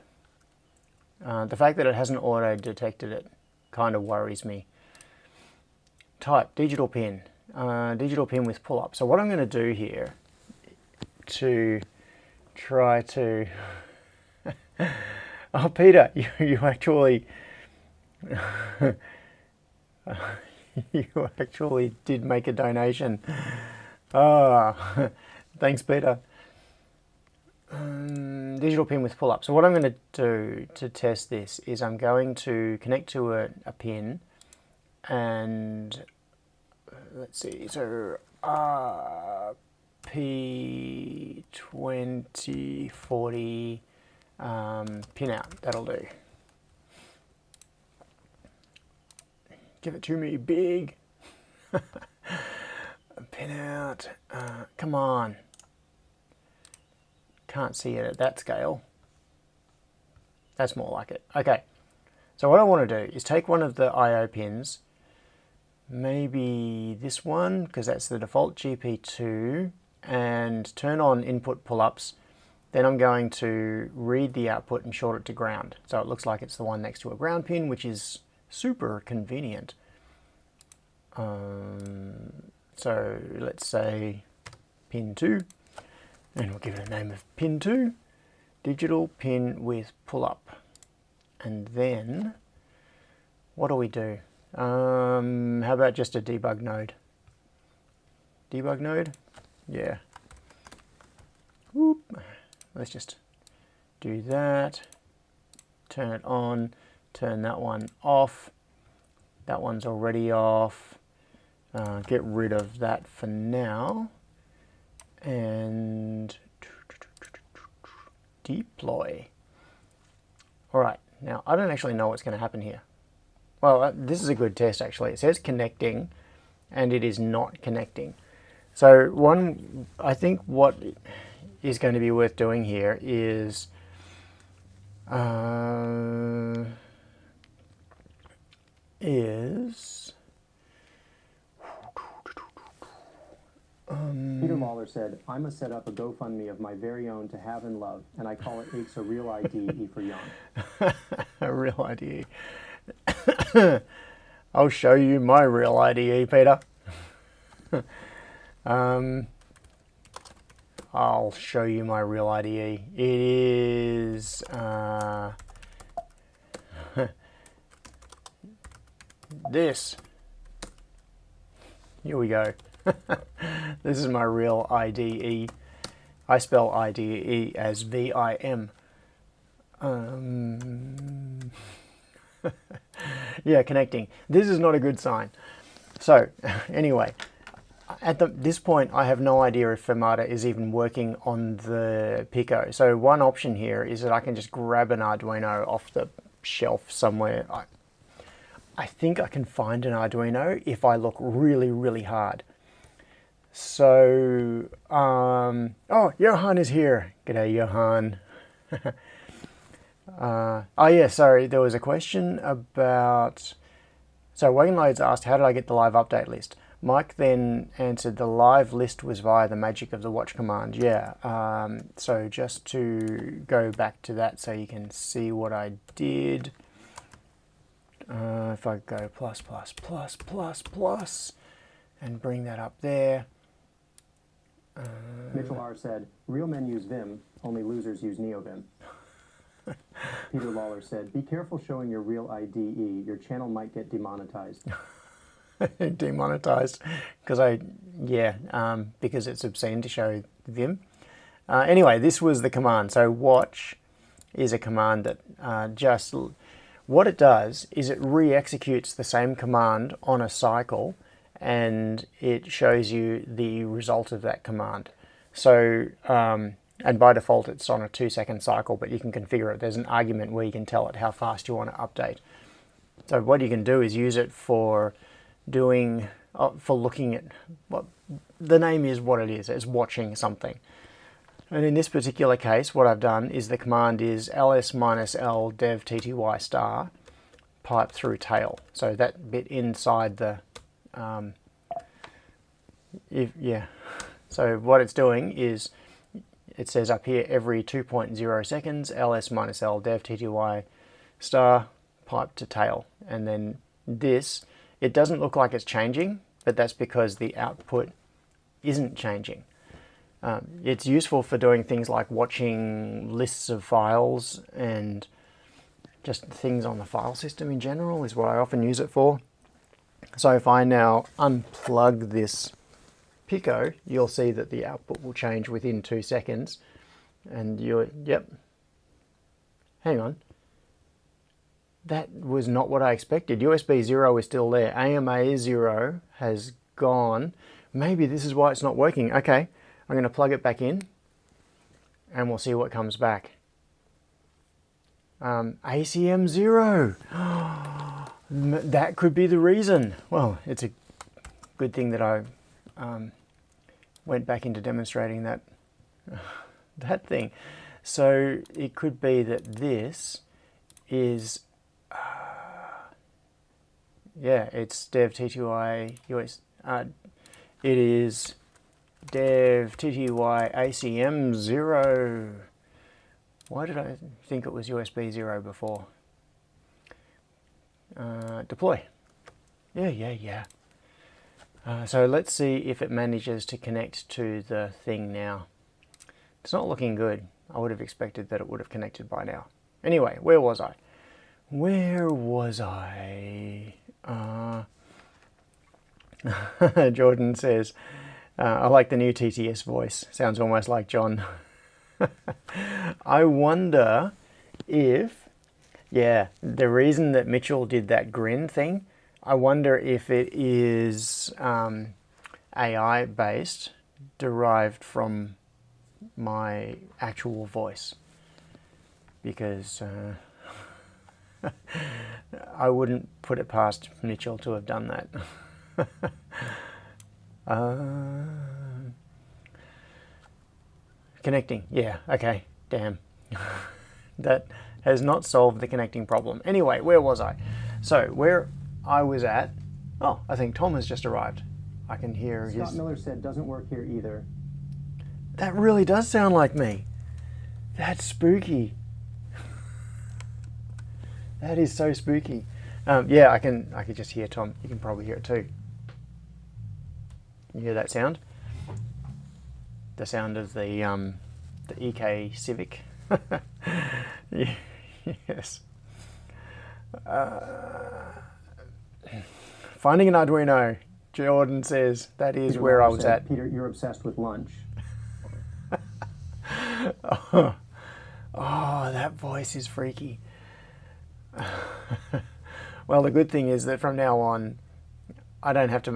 The fact that it hasn't auto-detected it kind of worries me. Type, digital pin. Digital pin with pull-up. So what I'm going to do here to try to... Oh, Peter, you actually... you actually did make a donation. Ah, thanks, Peter. Digital pin with pull-up. So what I'm going to do to test this is I'm going to connect to a pin and let's see, so P2040 pin out, that'll do. Give it to me big. Pin out, come on. Can't see it at that scale. That's more like it. Okay, so what I want to do is take one of the I/O pins, maybe this one, because that's the default GP2, and turn on input pull-ups. Then I'm going to read the output and short it to ground. So it looks like it's the one next to a ground pin, which is super convenient. So let's say pin 2. And we'll give it a name of pin 2, digital pin with pull-up. And then, what do we do? How about just a debug node? Debug node? Yeah. Whoop. Let's just do that. Turn it on, turn that one off. That one's already off. Get rid of that for now. And deploy. Alright, now I don't actually know what's going to happen here. Well, this is a good test actually. It says connecting and it is not connecting. So I think what is going to be worth doing here is Peter Lawler said, I must set up a GoFundMe of my very own to have and love, and I call it Aches a Real ID, E for Young. A real IDE. I'll show you my real IDE, Peter. I'll show you my real IDE. It is this. Here we go. This is my real IDE. I spell IDE as VIM. Yeah, connecting. This is not a good sign. So, anyway, at this point, I have no idea if Firmata is even working on the Pico. So one option here is that I can just grab an Arduino off the shelf somewhere. I think I can find an Arduino if I look really, really hard. So, oh, Johan is here. G'day, Johan. Oh yeah, sorry, there was a question about... So Wayne Loads asked, how did I get the live update list? Mike then answered, the live list was via the magic of the watch command. Yeah, so just to go back to that so you can see what I did. If I go plus, plus, plus, plus, plus, and bring that up there. Mitchell R. said, real men use Vim, only losers use NeoVim. Peter Lawler said, be careful showing your real IDE. Your channel might get demonetized. demonetized because because it's obscene to show them. Anyway, this was the command. So watch is a command that what it does is it re-executes the same command on a cycle, and it shows you the result of that command. So, and by default it's on a 2-second cycle, but you can configure it. There's an argument where you can tell it how fast you want to update. So what you can do is use it for looking at what the name is, what it is. It's watching something. And in this particular case, what I've done is the command is ls-l dev tty star pipe through tail. So that bit inside the So what it's doing is, it says up here every 2.0 seconds ls-l dev tty star pipe to tail, and then this, it doesn't look like it's changing, but that's because the output isn't changing. It's useful for doing things like watching lists of files and just things on the file system in general is what I often use it for. So if I now unplug this Pico, you'll see that the output will change within 2 seconds. And hang on. That was not what I expected. USB 0 is still there. AMA 0 has gone. Maybe this is why it's not working. Okay, I'm going to plug it back in and we'll see what comes back. ACM 0. That could be the reason. Well, it's a good thing that I went back into demonstrating that thing. So it could be that this is it's dev tty US. It is dev tty ACM 0. Why did I think it was USB 0 before? Deploy. Yeah. So let's see if it manages to connect to the thing now. It's not looking good. I would have expected that it would have connected by now. Anyway, where was I? Jordan says, I like the new TTS voice. Sounds almost like John. I wonder if, the reason that Mitchell did that grin thing, I wonder if it is AI based, derived from my actual voice. Because I wouldn't put it past Mitchell to have done that. Connecting, okay, damn. That has not solved the connecting problem. Anyway, where was I? So, where I was at, I think Tom has just arrived. I can hear his... Scott Miller said, doesn't work here either. That really does sound like me. That's spooky. That is so spooky. I could just hear Tom. You can probably hear it too. You hear that sound? The sound of the EK Civic. Yes. Finding an Arduino, Jordan says, that is where I was at. Peter, you're obsessed with lunch. Oh, that voice is freaky. Well, the good thing is that from now on, I don't have to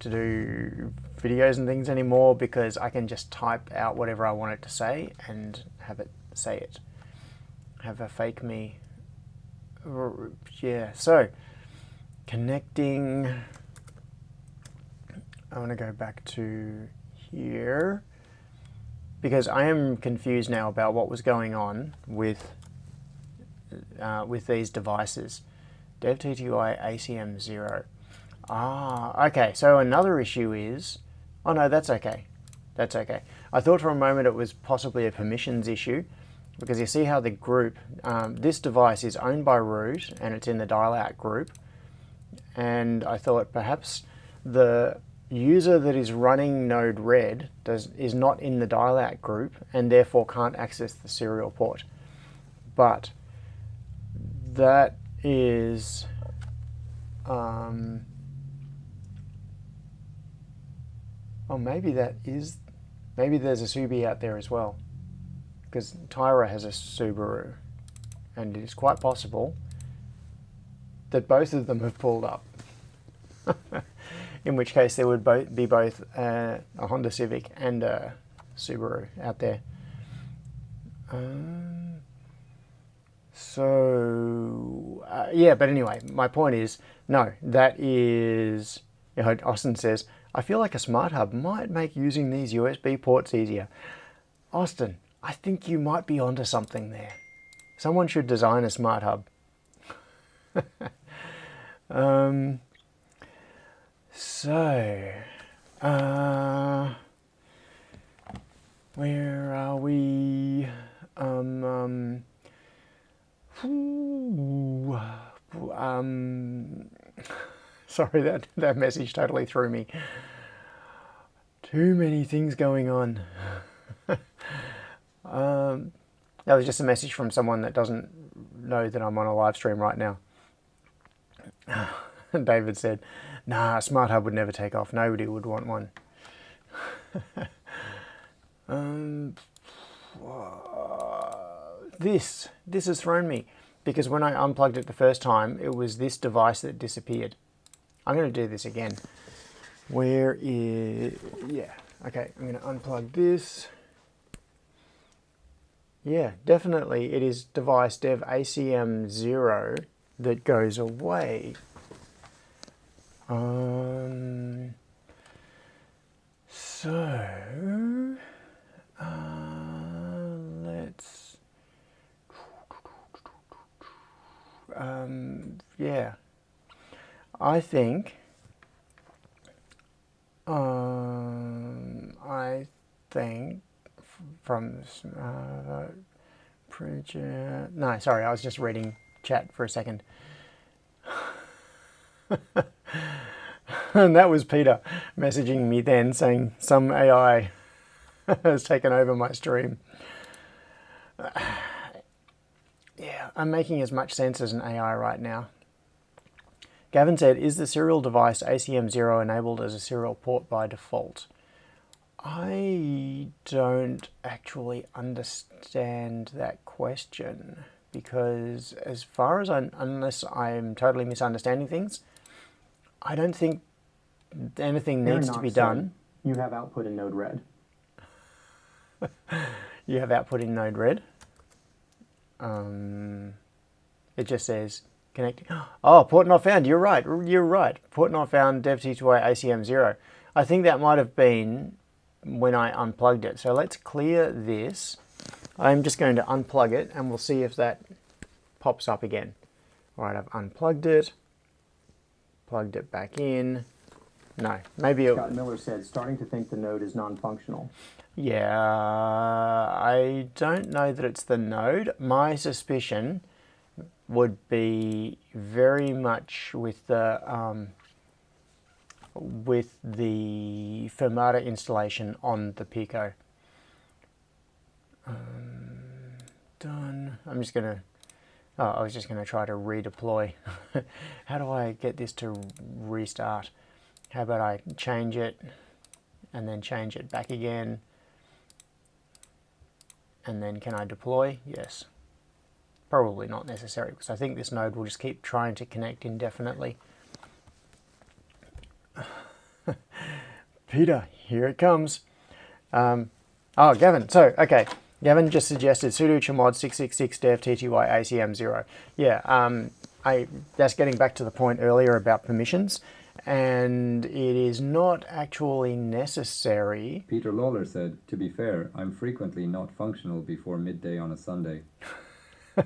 do videos and things anymore, because I can just type out whatever I want it to say and have it say it. Have a fake me. So connecting. I want to go back to here, because I am confused now about what was going on with these devices. Dev tty ACM 0. Okay, so another issue is, oh no, that's okay. That's okay. I thought for a moment it was possibly a permissions issue, because you see how the group, this device is owned by root and it's in the dial out group, and I thought perhaps the user that is running Node-RED is not in the dial out group and therefore can't access the serial port. But that is Oh, maybe there's a Subi out there as well. Because Tyra has a Subaru. And it is quite possible that both of them have pulled up. In which case there would be both a Honda Civic and a Subaru out there. Yeah, but anyway, my point is, no, that is, you know, Austin says, I feel like a smart hub might make using these USB ports easier. Austin, I think you might be onto something there. Someone should design a smart hub. Where are we? Sorry, that message totally threw me. Too many things going on. That was just a message from someone that doesn't know that I'm on a live stream right now. David said, nah, a smart hub would never take off. Nobody would want one. This has thrown me, because when I unplugged it the first time, it was this device that disappeared. I'm going to do this again. Where is... Yeah, okay, I'm going to unplug this. Yeah, definitely it is device dev ACM0 that goes away. Let's... yeah. I think from no, sorry, I was just reading chat for a second. And that was Peter messaging me then saying some AI has taken over my stream. Yeah, I'm making as much sense as an AI right now. Gavin said, is the serial device ACM0 enabled as a serial port by default? I don't actually understand that question, because as far as unless I'm totally misunderstanding things, I don't think anything needs to be done. You have output in Node-RED. You have output in Node-RED. It just says connecting. Oh, port not found. You're right. You're right. Port not found. Dev T2A ACM0. I think that might have been when I unplugged it. So let's clear this. I'm just going to unplug it, and we'll see if that pops up again. All right, I've unplugged it. Plugged it back in. No, maybe it... Scott Miller said, starting to think the node is non-functional. Yeah, I don't know that it's the node. My suspicion would be very much with the Firmata installation on the Pico. Done. I'm just gonna... Oh, I was just gonna try to redeploy. How do I get this to restart? How about I change it and then change it back again? And then can I deploy? Yes. Probably not necessary, because I think this node will just keep trying to connect indefinitely. Peter, here it comes. Oh, Gavin. So, okay. Gavin just suggested sudo chmod 666 dev tty acm0. Yeah, that's getting back to the point earlier about permissions. And it is not actually necessary. Peter Lawler said, to be fair, I'm frequently not functional before midday on a Sunday. I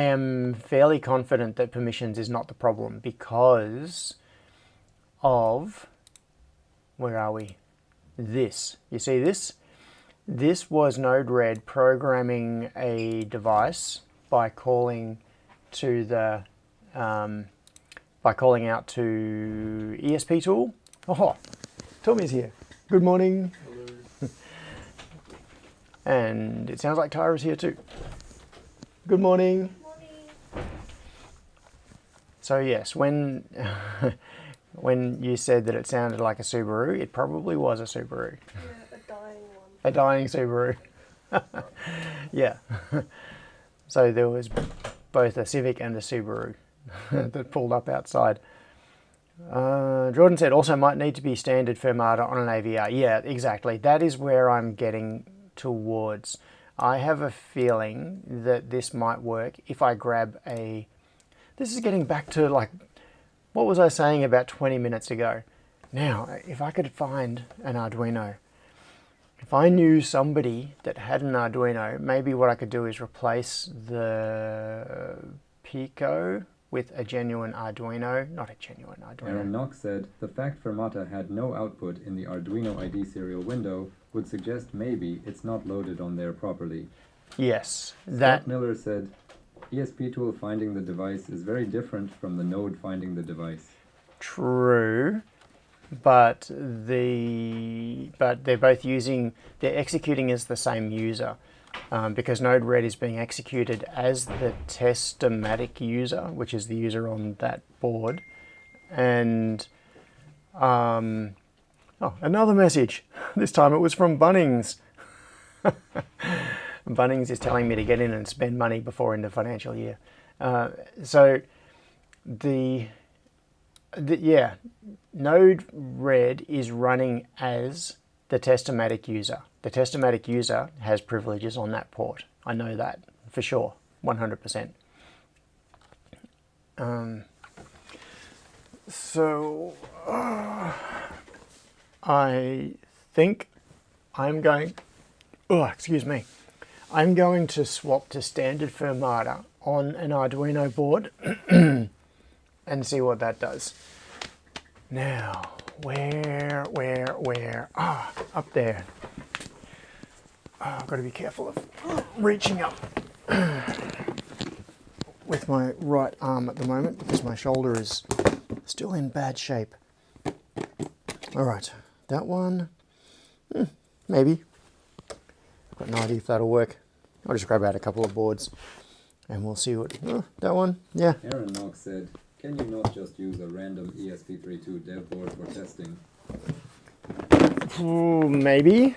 am fairly confident that permissions is not the problem, because of, where are we? This. You see this? This was Node-RED programming a device by calling to the calling out to ESP tool. Oh, Tommy's here. Good morning. Hello. And it sounds like Tyra's here too. Good morning. So yes, when when you said that it sounded like a Subaru, it probably was a Subaru. Yeah, a dying one. A dying Subaru. Yeah. So there was both a Civic and a Subaru that pulled up outside. Jordan said also might need to be standard Firmata on an AVR. Yeah, exactly. That is where I'm getting towards. I have a feeling that this might work if I grab a... This is getting back to like, what was I saying about 20 minutes ago? Now, if I could find an Arduino, if I knew somebody that had an Arduino, maybe what I could do is replace the Pico with a genuine Arduino, not a genuine Arduino. Aaron Knox said, the fact Firmata had no output in the Arduino ID serial window would suggest maybe it's not loaded on there properly. Yes, Scott Miller said, ESP tool finding the device is very different from the node finding the device. True, but they're both they're executing as the same user. Because Node-RED is being executed as the test-o-matic user, which is the user on that board. And, oh, another message. This time it was from Bunnings. Bunnings is telling me to get in and spend money before end of financial year. So, yeah, Node-RED is running as the test-o-matic user. The test-o-matic user has privileges on that port. I know that for sure, 100%. I think I'm going, excuse me, I'm going to swap to standard Firmata on an Arduino board and see what that does. Now, where? Up there. I've got to be careful of reaching up with my right arm at the moment because my shoulder is still in bad shape. All right, that one, maybe. I've got no idea if that'll work. I'll just grab out a couple of boards and we'll see what, that one, yeah. Aaron Knox said, can you not just use a random ESP32 dev board for testing? Maybe.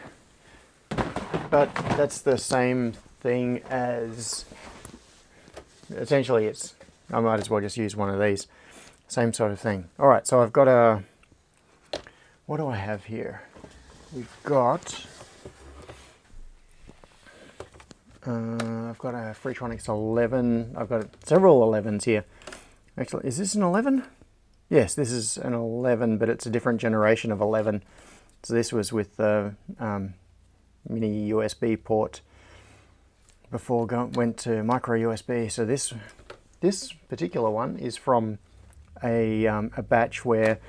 But that's the same thing as, essentially I might as well just use one of these. Same sort of thing. All right, so I've got a, what do I have here? We've got, I've got a Freetronics 11. I've got several 11s here. Actually, is this an 11? Yes, this is an 11, but it's a different generation of 11. So this was with the mini USB port before went to micro USB. So this particular one is from a batch where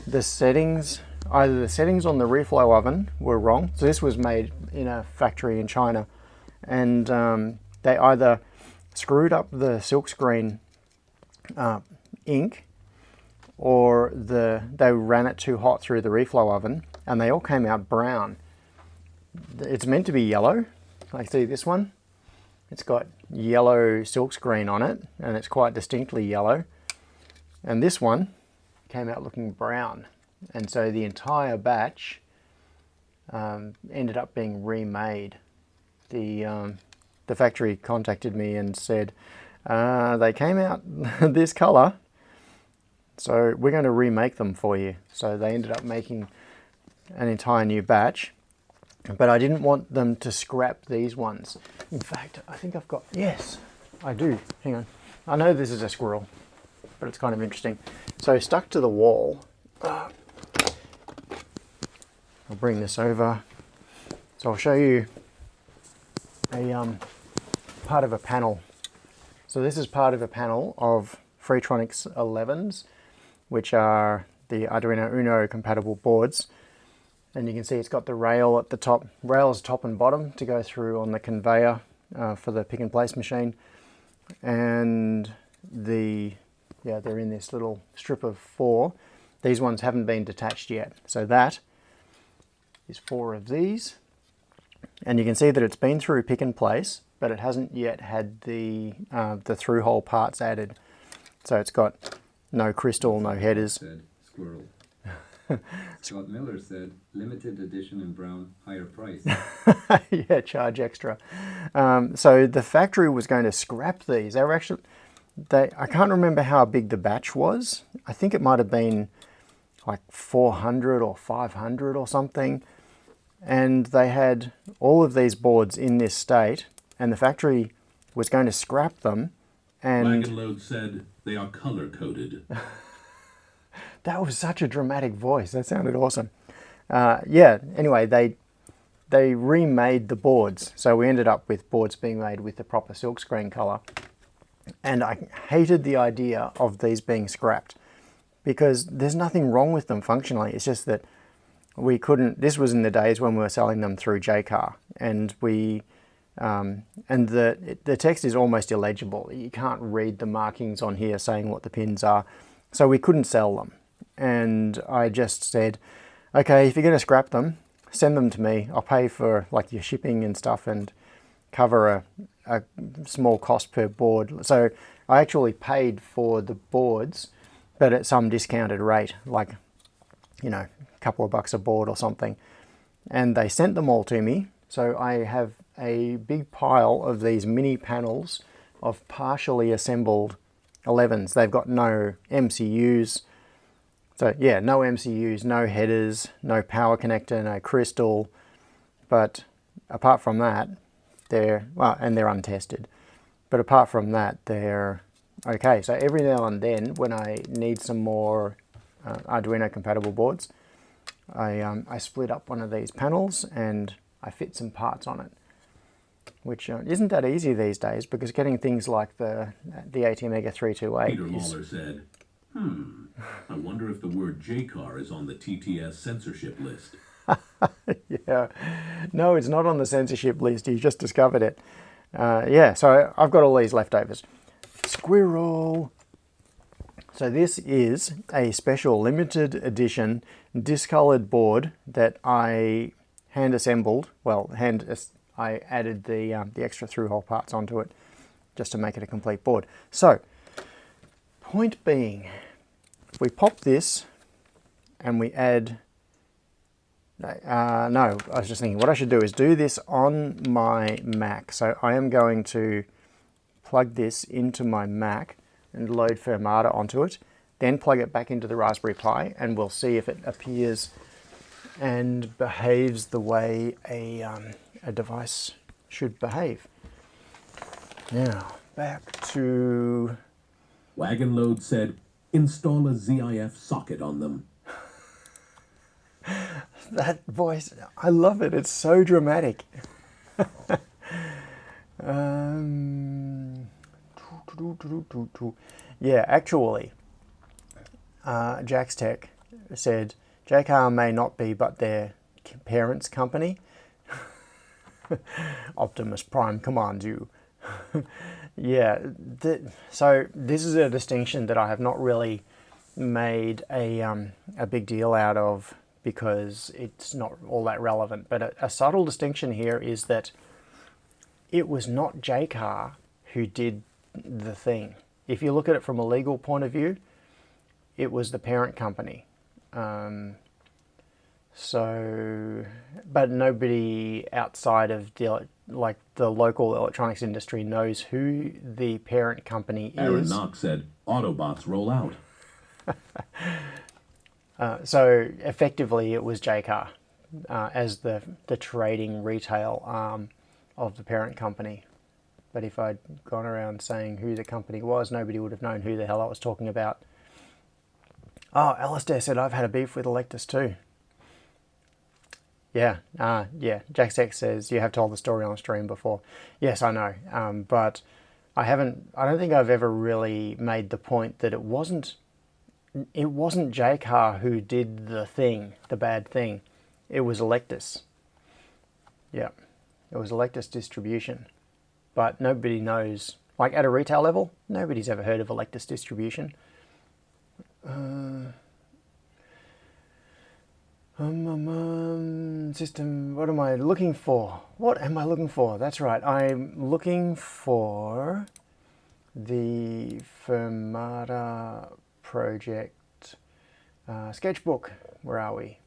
the settings, either the settings on the reflow oven were wrong. So this was made in a factory in China, and they either screwed up the silkscreen ink, or they ran it too hot through the reflow oven, and they all came out brown. It's meant to be yellow. I see this one. It's got yellow silkscreen on it, and it's quite distinctly yellow. And this one came out looking brown. And so the entire batch ended up being remade. The factory contacted me and said, they came out this color, so we're going to remake them for you. So they ended up making an entire new batch. But I didn't want them to scrap these ones. In fact, I think I've got, yes, I do. Hang on. I know this is a squirrel, but it's kind of interesting. So stuck to the wall, I'll bring this over. So I'll show you a part of a panel. So this is part of a panel of Freetronics 11s, which are the Arduino Uno compatible boards. And you can see it's got the rail at the top, rails top and bottom to go through on the conveyor for the pick and place machine. And they're in this little strip of 4. These ones haven't been detached yet. So that is 4 of these. And you can see that it's been through pick and place, but it hasn't yet had the through hole parts added. So it's got no crystal, no headers. Said squirrel. Scott Miller said limited edition in brown, higher price. Yeah, charge extra. So the factory was going to scrap these. They were actually, I can't remember how big the batch was. I think it might have been like 400 or 500 or something. And they had all of these boards in this state, and the factory was going to scrap them. And Wagon Load said they are color-coded. that was such a dramatic voice. That sounded awesome. Yeah, anyway, they remade the boards. So we ended up with boards being made with the proper silkscreen color. And I hated the idea of these being scrapped because there's nothing wrong with them functionally. It's just that we couldn't, this was in the days when we were selling them through JCar, and we, and the text is almost illegible. You can't read the markings on here saying what the pins are. So we couldn't sell them. And I just said, okay, if you're going to scrap them, send them to me. I'll pay for like your shipping and stuff and cover a small cost per board. So I actually paid for the boards, but at some discounted rate, like, you know, a couple of bucks a board or something. And they sent them all to me. So I have a big pile of these mini panels of partially assembled 11s. They've got no MCUs. So yeah, no MCUs, no headers, no power connector, no crystal. But apart from that, they're, well, and they're untested. But apart from that, they're okay. So every now and then, when I need some more Arduino compatible boards, I split up one of these panels and I fit some parts on it, which isn't that easy these days, because getting things like the ATmega 328 Peter Lawler said, I wonder if the word JCar is on the TTS censorship list. Yeah, no, it's not on the censorship list. You just discovered it. Yeah, so I've got all these leftovers. Squirrel. So this is a special limited edition discolored board that I hand assembled. Well, I added the extra through-hole parts onto it just to make it a complete board. So, point being, we pop this and we add, no, I was just thinking what I should do is do this on my Mac. So I am going to plug this into my Mac and load Firmata onto it, then plug it back into the Raspberry Pi, and we'll see if it appears and behaves the way a device should behave. Now, back to... Wagon Load said, install a ZIF socket on them. That voice, I love it. It's so dramatic. Yeah, actually, Jack's Tech said, JCar may not be, but their parent's company. Optimus Prime commands you. Yeah, so this is a distinction that I have not really made a big deal out of because it's not all that relevant. But a subtle distinction here is that it was not JCar who did the thing. If you look at it from a legal point of view, it was the parent company. So, but nobody outside of the local electronics industry knows who the parent company Aaron is. Knox said, Autobots roll out. So effectively it was JCar as the trading retail arm of the parent company. But if I'd gone around saying who the company was, nobody would have known who the hell I was talking about. Oh, Alistair said, I've had a beef with Electus too. Yeah, yeah. Jack Sex says, you have told the story on stream before. Yes, I know. But I don't think I've ever really made the point that it wasn't JCar who did the thing, the bad thing. It was Electus. Yeah, it was Electus Distribution. But nobody knows, like at a retail level, nobody's ever heard of Electus Distribution. System, what am I looking for? What am I looking for? That's right, I'm looking for the Firmata project sketchbook. Where are we?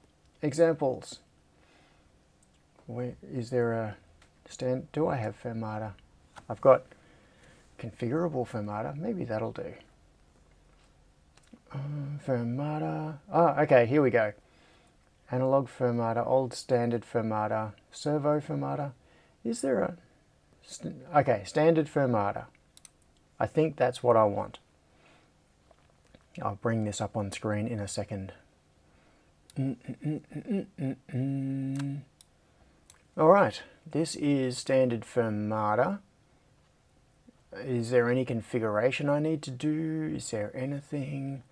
Examples. Where is there a stand? Do I have Firmata? I've got configurable Firmata. Maybe that'll do. Firmata. Oh, okay, here we go. Analog Firmata, old standard Firmata, servo Firmata. Is there a... Okay, standard Firmata. I think that's what I want. I'll bring this up on screen in a second. Alright, this is standard Firmata. Is there any configuration I need to do? Is there anything?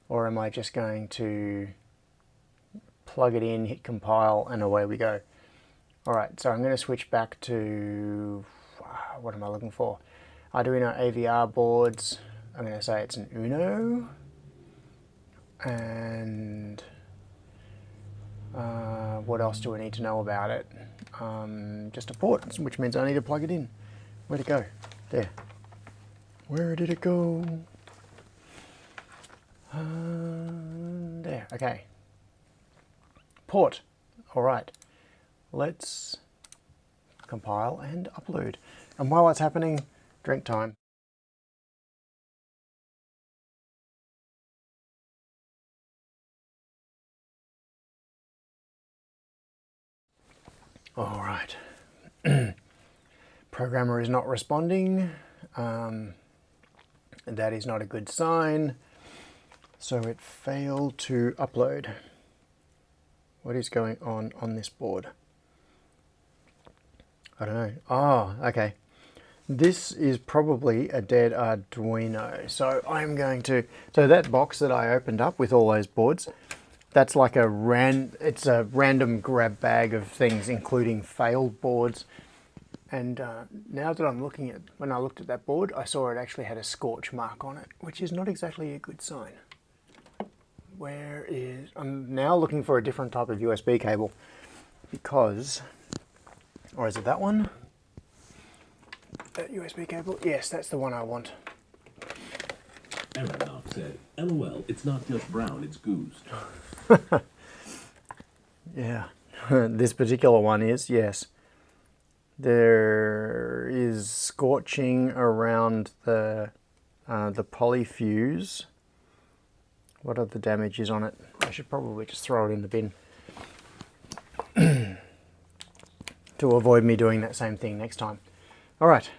Or am I just going to plug it in, hit compile, and away we go? Alright, so I'm going to switch back to, what am I looking for? Arduino AVR boards. I'm going to say it's an Uno. And what else do I need to know about it? Just a port, which means I need to plug it in. Where'd it go? There. Where did it go? There, okay. Port. Alright. Let's compile and upload. And while that's happening, drink time. Alright. Programmer is not responding. That is not a good sign. So it failed to upload. What is going on this board? I don't know. Oh, okay. This is probably a dead Arduino. So I'm going to... So that box that I opened up with all those boards, that's like it's a random grab bag of things, including failed boards. And now that I'm looking at... When I looked at that board, I saw it actually had a scorch mark on it, which is not exactly a good sign. Where is... I'm now looking for a different type of USB cable because... Or is it that one? That USB cable? Yes, that's the one I want. Aeronaut said, LOL, it's not just brown, it's goosed. Yeah, this particular one is, yes. There is scorching around the polyfuse. What are the damages on it? I should probably just throw it in the bin to avoid me doing that same thing next time. All right,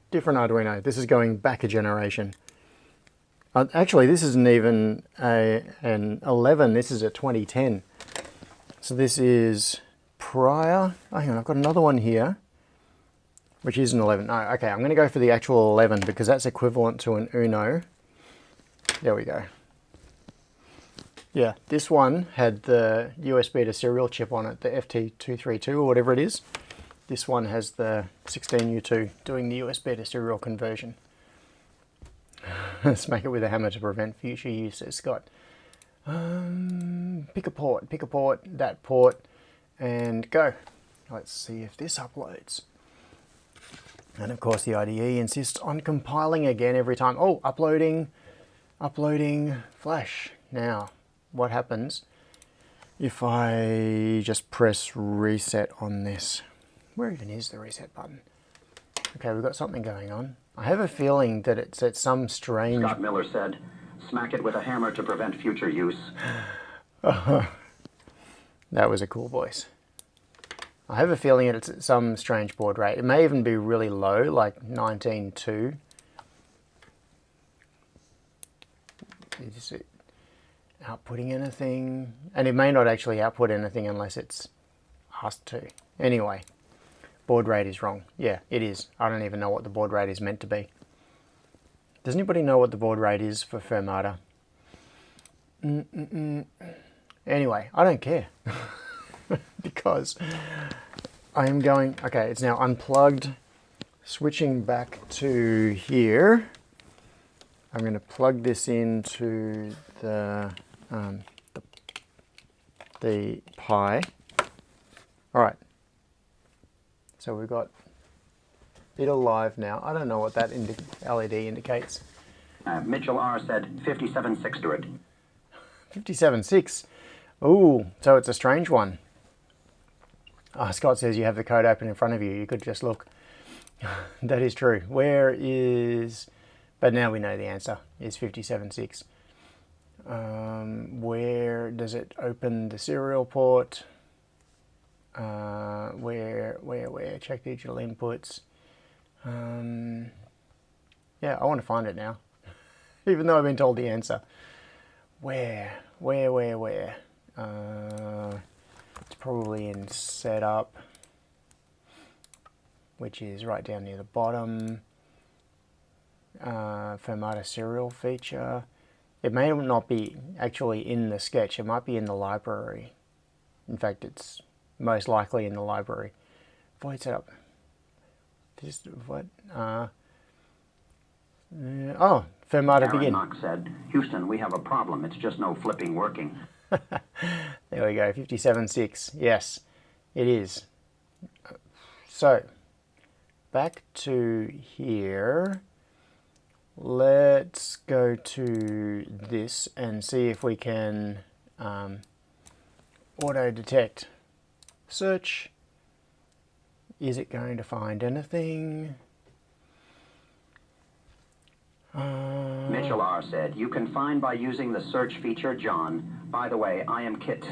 different Arduino. This is going back a generation. Actually, this isn't even an 11. This is a 2010. So this is prior. Oh, hang on, I've got another one here, which is an 11. Oh, okay, I'm going to go for the actual 11 because that's equivalent to an Uno. There we go. Yeah, this one had the USB to serial chip on it, the FT232 or whatever it is. This one has the 16U2 doing the USB to serial conversion. Let's make it with a hammer to prevent future use, says Scott. Pick a port, that port, and go. Let's see if this uploads. And of course the IDE insists on compiling again every time. Oh, uploading Flash. Now, what happens if I just press reset on this? Where even is the reset button? Okay, we've got something going on. I have a feeling that it's at some strange... Scott Miller said, smack it with a hammer to prevent future use. That was a cool voice. I have a feeling it's at some strange baud rate. It may even be really low, like 19.2. Is it outputting anything? And it may not actually output anything unless it's asked to. Anyway, baud rate is wrong. Yeah, it is. I don't even know what the baud rate is meant to be. Does anybody know what the baud rate is for Firmata? Anyway, I don't care. Because I am going... Okay, it's now unplugged. Switching back to here. I'm going to plug this into the Pi. All right. So we've got It alive now. I don't know what that LED indicates. Mitchell R. said 57.6. 57.6. Ooh, so it's a strange one. Scott says you have the code open in front of you. You could just look. That is true. Where is... But now we know the answer is 57.6. Where does it open the serial port? Where? Check digital inputs. Yeah, I want to find it now. Even though I've been told the answer. Where? It's probably in setup, which is right down near the bottom. Firmata serial feature. It may not be actually in the sketch. It might be in the library. In fact, it's most likely in the library. Void setup. Just what? Oh, Firmata Aaron begin. Knox said, Houston, we have a problem. It's just no flipping working. There we go, 57.6. Yes, it is. So, back to here. Let's go to this and see if we can auto detect. Search. Is it going to find anything? Mitchell R. said, you can find by using the search feature, John. By the way, I am Kit.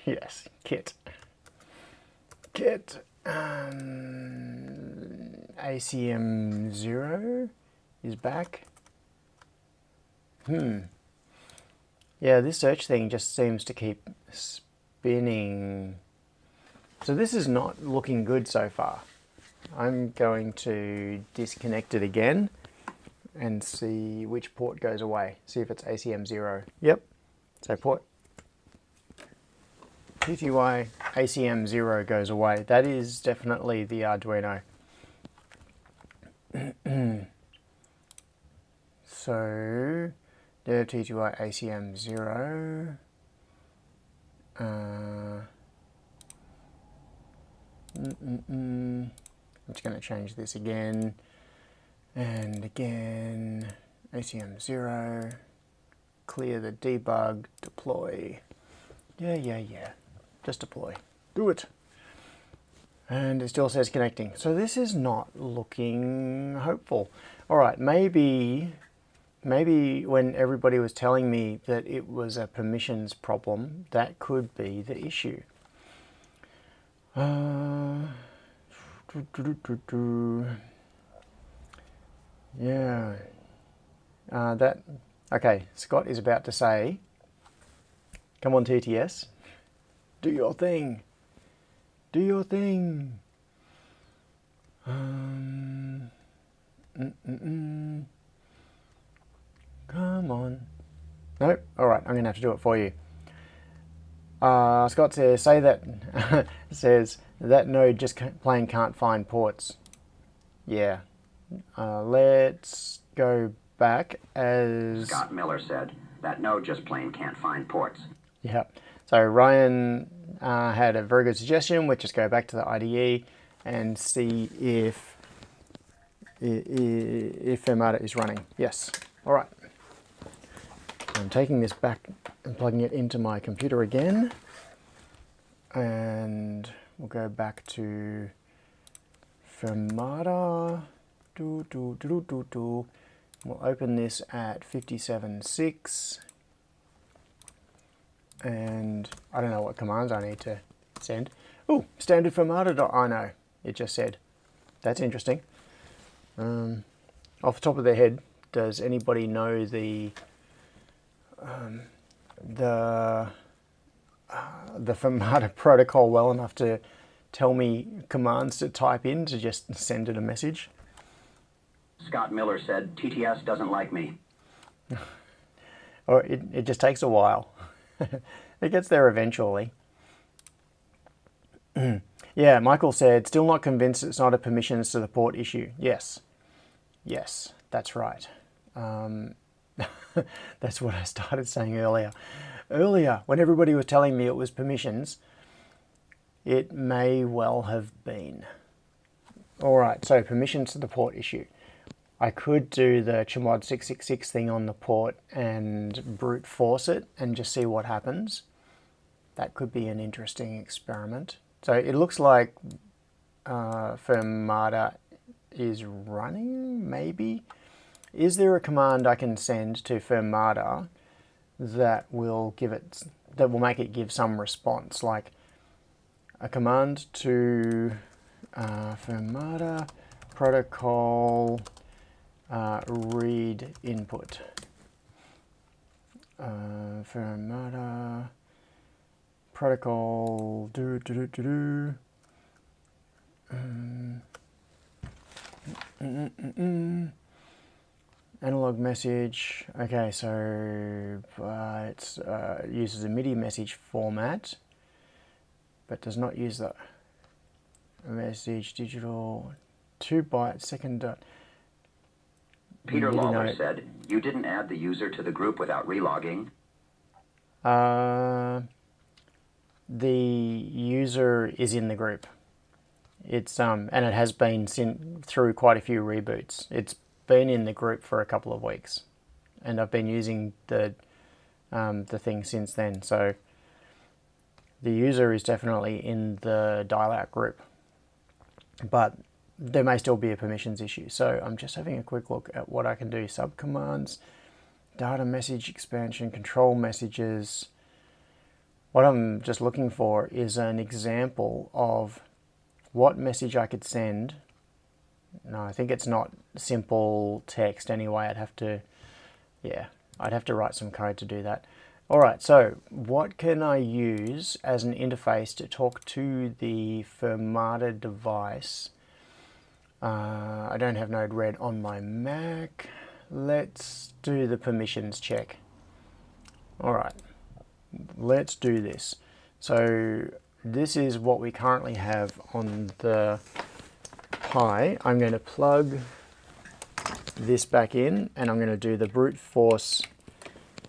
Yes, Kit. Kit. ACM 0 is back. Yeah, this search thing just seems to keep spinning. So this is not looking good so far. I'm going to disconnect it again and see which port goes away. See if it's ACM 0. Yep. So port TTY ACM 0 goes away. That is definitely the Arduino. So dev TTY ACM 0. I'm just going to change this again and again. ACM 0. Clear the debug. Deploy. Yeah. Just deploy. Do it. And it still says connecting. So this is not looking hopeful. All right, maybe when everybody was telling me that it was a permissions problem, that could be the issue. Yeah. Okay, Scott is about to say, come on TTS, do your thing. Do your thing. Come on. Nope. All right, I'm going to have to do it for you. Scott says, says that node just plain can't find ports. Yeah. Let's go back as... Scott Miller said, that node just plain can't find ports. Yeah. So Ryan had a very good suggestion, which is go back to the IDE and see if Firmata is running. Yes. All right. I'm taking this back and plugging it into my computer again, and we'll go back to Firmata. We'll open this at 57.6. And I don't know what commands I need to send. Oh, standard Firmata.ino, it just said. That's interesting. Off the top of their head, does anybody know the Firmata protocol well enough to tell me commands to type in to just send it a message? Scott Miller said, TTS doesn't like me. Or it just takes a while. It gets there eventually. Yeah, Michael said, still not convinced it's not a permissions to the port issue. Yes. Yes, that's right. That's what I started saying earlier. Earlier, when everybody was telling me it was permissions, it may well have been. Alright, so permissions to the port issue. I could do the chmod 666 thing on the port and brute force it and just see what happens. That could be an interesting experiment. So it looks like Firmata is running, maybe? Is there a command I can send to Firmata that will make it give some response, like a command to Firmata protocol read input. Firmata protocol analog message. Okay, so it uses a MIDI message format, but does not use the message digital 2 byte second. Peter Lawler said, you didn't add the user to the group without relogging. The user is in the group. It's and it has been through quite a few reboots. It's been in the group for a couple of weeks, and I've been using the thing since then. So the user is definitely in the dial-out group, but there may still be a permissions issue. So I'm just having a quick look at what I can do. Subcommands, data message expansion, control messages. What I'm just looking for is an example of what message I could send. No, I think it's not simple text anyway. I'd have to write some code to do that. All right, so what can I use as an interface to talk to the Firmata device? I don't have Node-RED on my Mac. Let's do the permissions check. All right, let's do this. So this is what we currently have on the Pi. I'm going to plug this back in, and I'm going to do the brute force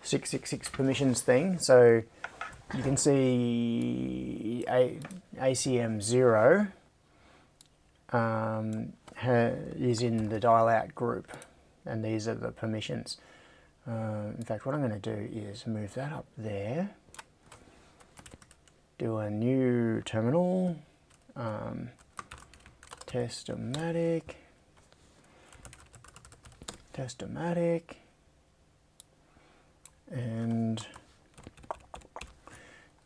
666 permissions thing. So you can see ACM0 is in the dial-out group, and these are the permissions. In fact, what I'm going to do is move that up there, do a new terminal, testomatic, and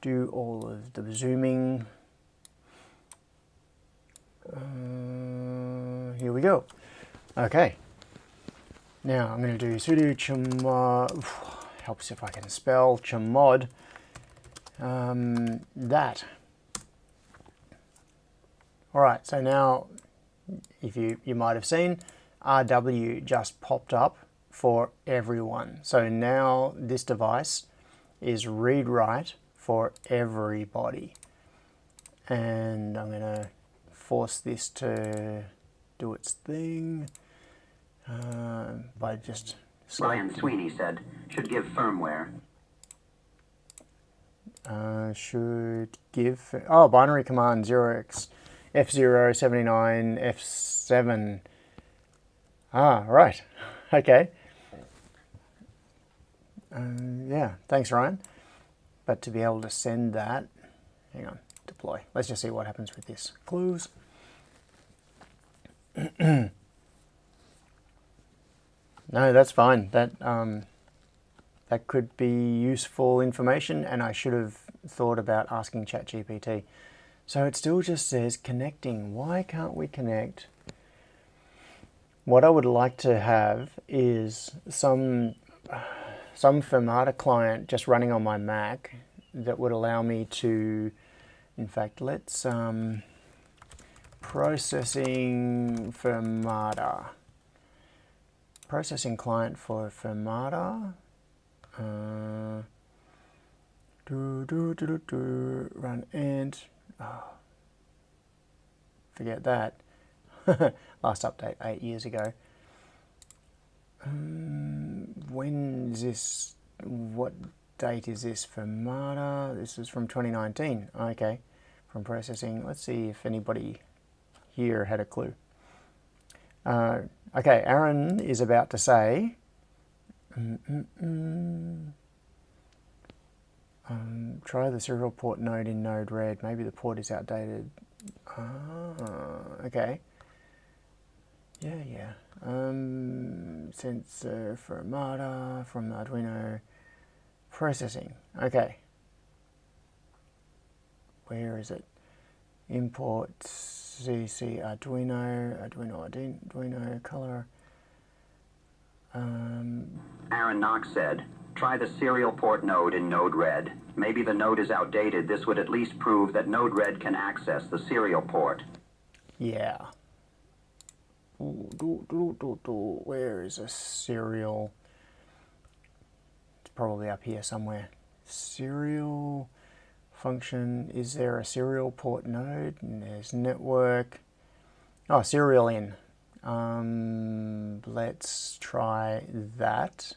do all of the zooming. Here we go. Okay. Now I'm going to do sudo chmod, helps if I can spell, chmod, that. Alright, so now, if you might have seen, RW just popped up for everyone. So now this device is read-write for everybody. And I'm going to force this to do its thing by just Brian Sweeney said, should give firmware. Should give, oh, binary command 0x F079 F7. Ah, right. Okay. Yeah, thanks, Ryan. But to be able to send that, hang on, deploy. Let's just see what happens with this. Close. No, that's fine. That that could be useful information, and I should have thought about asking ChatGPT. So it still just says connecting. Why can't we connect? What I would like to have is some Firmata client just running on my Mac that would allow me to, in fact, let's processing Firmata. Processing client for Firmata. Run and forget that. Last update 8 years ago. When is this? What date is this? Firmata. This is from 2019. Okay, from processing. Let's see if anybody here had a clue. Okay, Aaron is about to say, try the serial port node in Node-RED. Maybe the port is outdated. Okay. Yeah. Sensor Firmata from the Arduino processing. Okay. Where is it? Import CC Arduino color. Aaron Knox said, try the serial port node in Node-RED. Maybe the node is outdated. This would at least prove that Node-RED can access the serial port. Yeah. Where is a serial? It's probably up here somewhere. Serial function. Is there a serial port node? And there's network. Oh, serial in. Let's try that.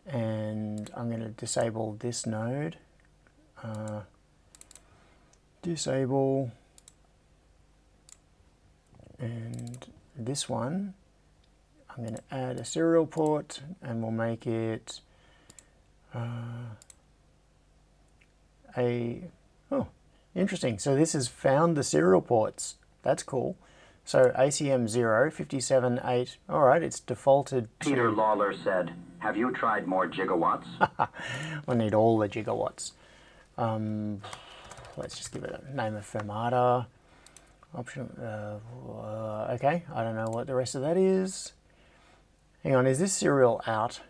And I'm going to disable this node. Disable. And this one, I'm going to add a serial port, and we'll make it oh, interesting. So this has found the serial ports. That's cool. So ACM 0, 57, 8. All right, it's defaulted to... Peter Lawler said, have you tried more gigawatts? I need all the gigawatts. Let's just give it a name of Firmata. Option, okay, I don't know what the rest of that is. Hang on, is this serial out?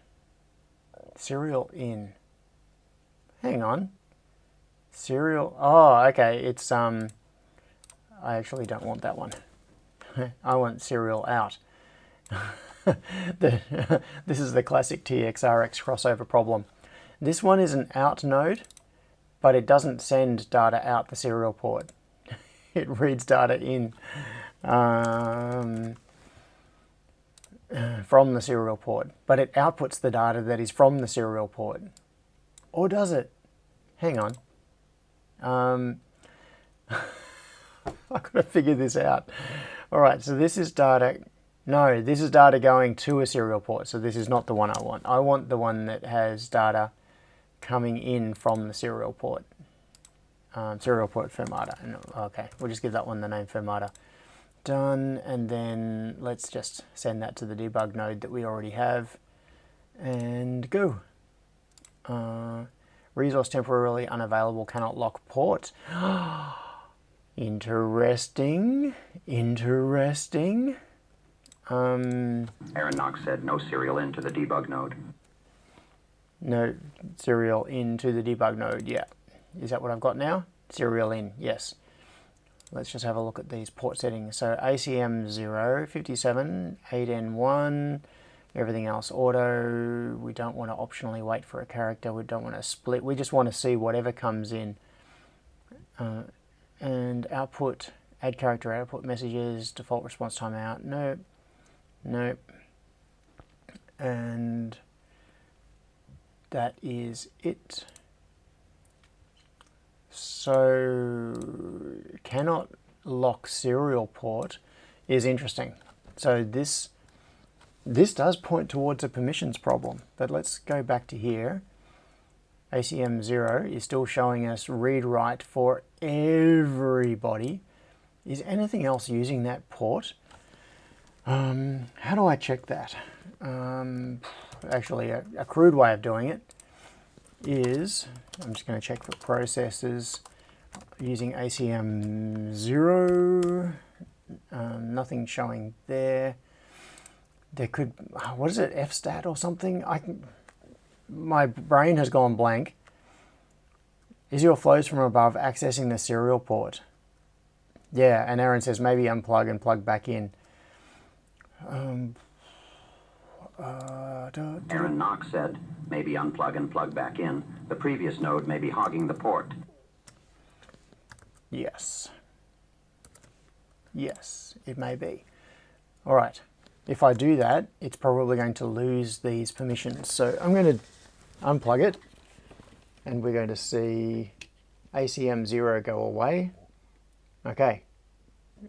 Serial in. Hang on. Serial, oh, okay, it's, I actually don't want that one. I want serial out. This is the classic TXRX crossover problem. This one is an out node, but it doesn't send data out the serial port. It reads data in from the serial port, but it outputs the data that is from the serial port. Or does it? Hang on. I've got to figure this out. All right, so this is data. No, this is data going to a serial port, so this is not the one I want. I want the one that has data coming in from the serial port. Serial port Firmata. Okay, we'll just give that one the name Firmata. Done, and then let's just send that to the debug node that we already have, and go. Resource temporarily unavailable, cannot lock port. Interesting. Interesting. Aaron Knox said no serial into the debug node. No serial into the debug node, yeah. Is that what I've got now? Serial in, yes. Let's just have a look at these port settings. So ACM 0, 57, 8N1, everything else auto. We don't want to optionally wait for a character. We don't want to split. We just want to see whatever comes in. And output, add character output messages, default response timeout. Nope. Nope. And that is it. So cannot lock serial port is interesting. So this does point towards a permissions problem, but let's go back to here. ACM 0 is still showing us read write for everybody. Is anything else using that port? How do I check that? Actually, a crude way of doing it is, I'm just going to check for processes using ACM 0, nothing showing there. There could, what is it, fstat or something? My brain has gone blank. Is your flows from above accessing the serial port? Yeah, and Aaron says maybe unplug and plug back in. Aaron Knox said, maybe unplug and plug back in. The previous node may be hogging the port. Yes. Yes, it may be. All right. If I do that, it's probably going to lose these permissions. So I'm going to unplug it, and we're going to see ACM 0 go away. Okay.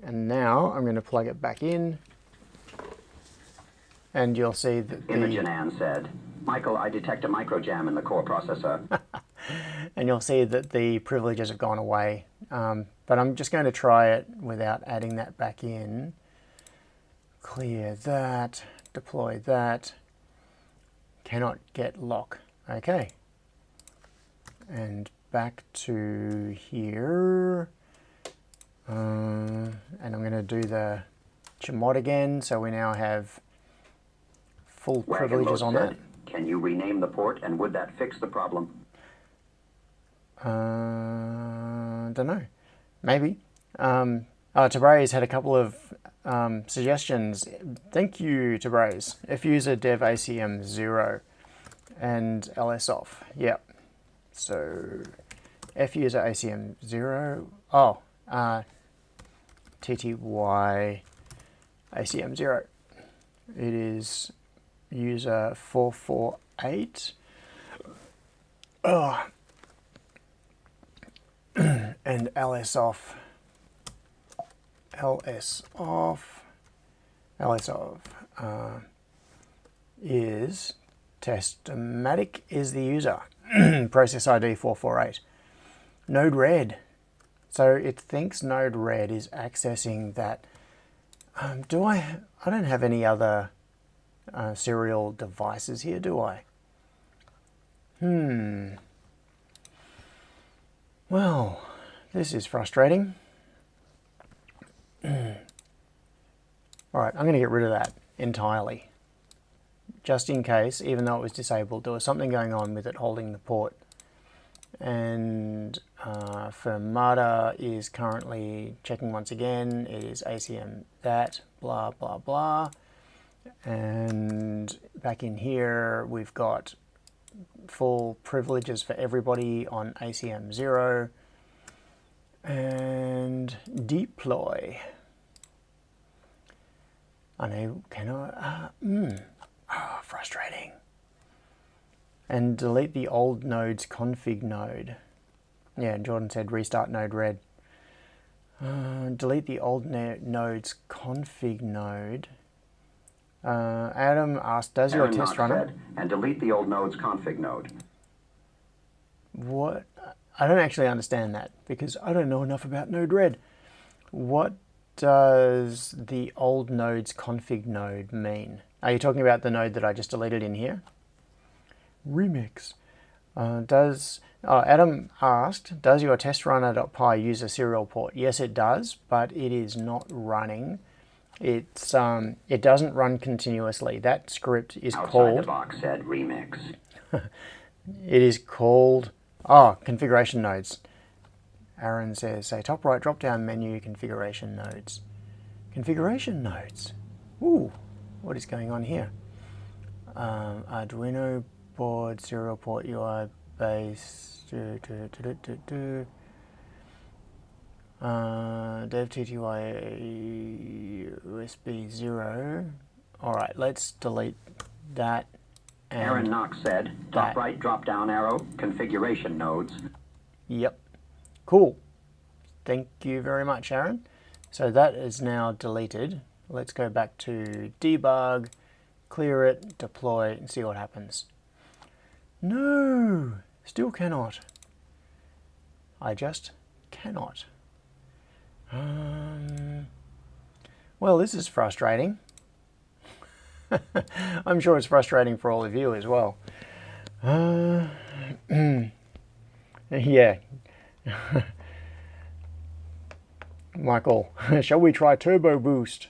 And now I'm going to plug it back in. And you'll see that Imogen Ann said, Michael, I detect a microjam in the core processor. and you'll see that the privileges have gone away. But I'm just going to try it without adding that back in. Clear that, deploy that. Cannot get lock. Okay. And back to here. And I'm going to do the chmod again, so we now have full privileges on that. Can you rename the port, and would that fix the problem? Don't know. Maybe. Tabray's had a couple of suggestions. Thank you, Tabray's. Fuser dev ACM 0 and ls off. Yep. So fuser ACM 0. Oh, TTY ACM 0. It is user 448. Oh. And ls off is Testmatic is the user. Process ID 448. Node-RED. So it thinks Node-RED is accessing that. I don't have any other serial devices here, do I? Well, this is frustrating. Alright, I'm going to get rid of that entirely. Just in case, even though it was disabled, there was something going on with it holding the port. And Firmata is currently checking once again. It is ACM that, blah, blah, blah. And back in here, we've got full privileges for everybody on ACM 0. And deploy. Frustrating. And delete the old node's config node. Yeah, Jordan said restart Node-RED. Delete the old node's config node. Adam asked, does your test runner? And delete the old node's config node. What? I don't actually understand that because I don't know enough about Node-RED. What does the old node's config node mean? Are you talking about the node that I just deleted in here? Remix. Adam asked, does your testrunner.py use a serial port? Yes, it does, but it is not running. It doesn't run continuously. That script is Outside the box said remix. It is called configuration nodes. Aaron says, say top right drop down menu configuration nodes. Configuration nodes. Ooh, what is going on here? Arduino board serial port UI base. Dev TTY USB 0. Alright, let's delete that. And Aaron Knox said, top right drop down arrow, configuration nodes. Yep. Cool. Thank you very much, Aaron. So that is now deleted. Let's go back to debug, clear it, deploy, and see what happens. No, still cannot. I just cannot. Well, this is frustrating. I'm sure it's frustrating for all of you as well. Yeah. Michael, shall we try turbo boost?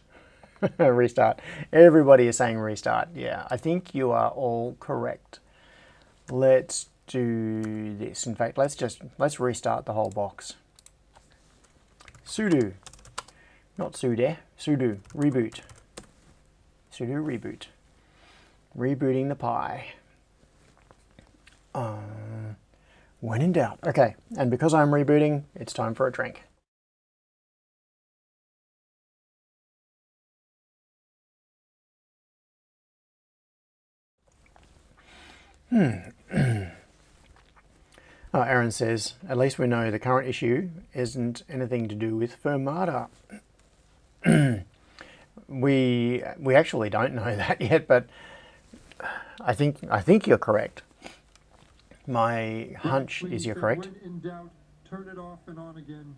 Restart. Everybody is saying restart. Yeah, I think you are all correct. Let's do this. In fact, let's restart the whole box. Sudo, not sudo, sudo, reboot. Sudo reboot. Rebooting the Pi. When in doubt. Okay, and because I'm rebooting, it's time for a drink. Aaron says, at least we know the current issue isn't anything to do with Firmata. we actually don't know that yet, but I think you're correct. My hunch is you're correct. When in doubt, turn it off and on again.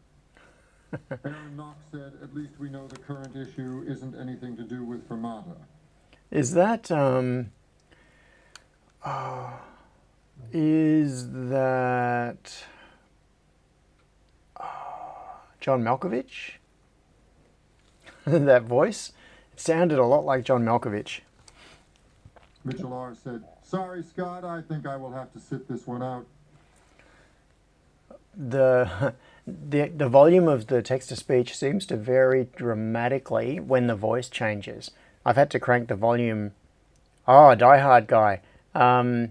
Aaron Knox said, at least we know the current issue isn't anything to do with Firmata. Is that John Malkovich? That voice? It sounded a lot like John Malkovich. Mitchell R. said, sorry, Scott, I think I will have to sit this one out. The volume of the text-to-speech seems to vary dramatically when the voice changes. I've had to crank the volume. Oh, Die Hard guy. Hans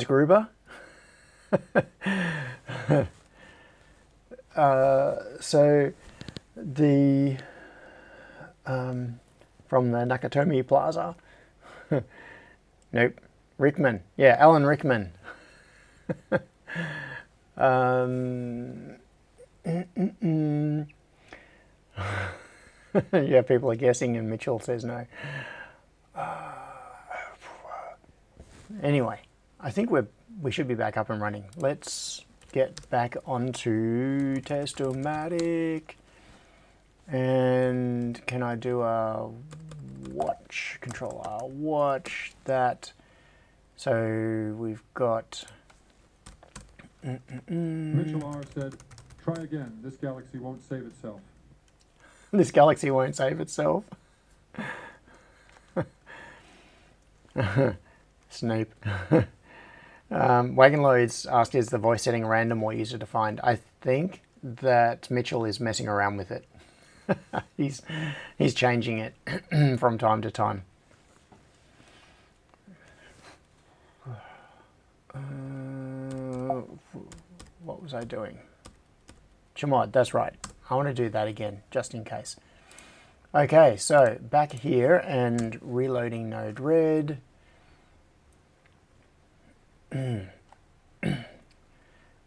Gruber. So the from the Nakatomi Plaza. Nope. Rickman. Yeah, Alan Rickman. Yeah, people are guessing and Mitchell says no. Anyway, I think we should be back up and running. Let's get back onto Testomatic. And can I do a watch controller? Watch that. So we've got Mitchell R. said, try again. This galaxy won't save itself. This galaxy won't save itself. Snape. Wagon Loads asked, is the voice setting random or user defined? I think that Mitchell is messing around with it. He's changing it from time to time. What was I doing? Chmod, that's right. I want to do that again, just in case. Okay, so back here and reloading Node-RED.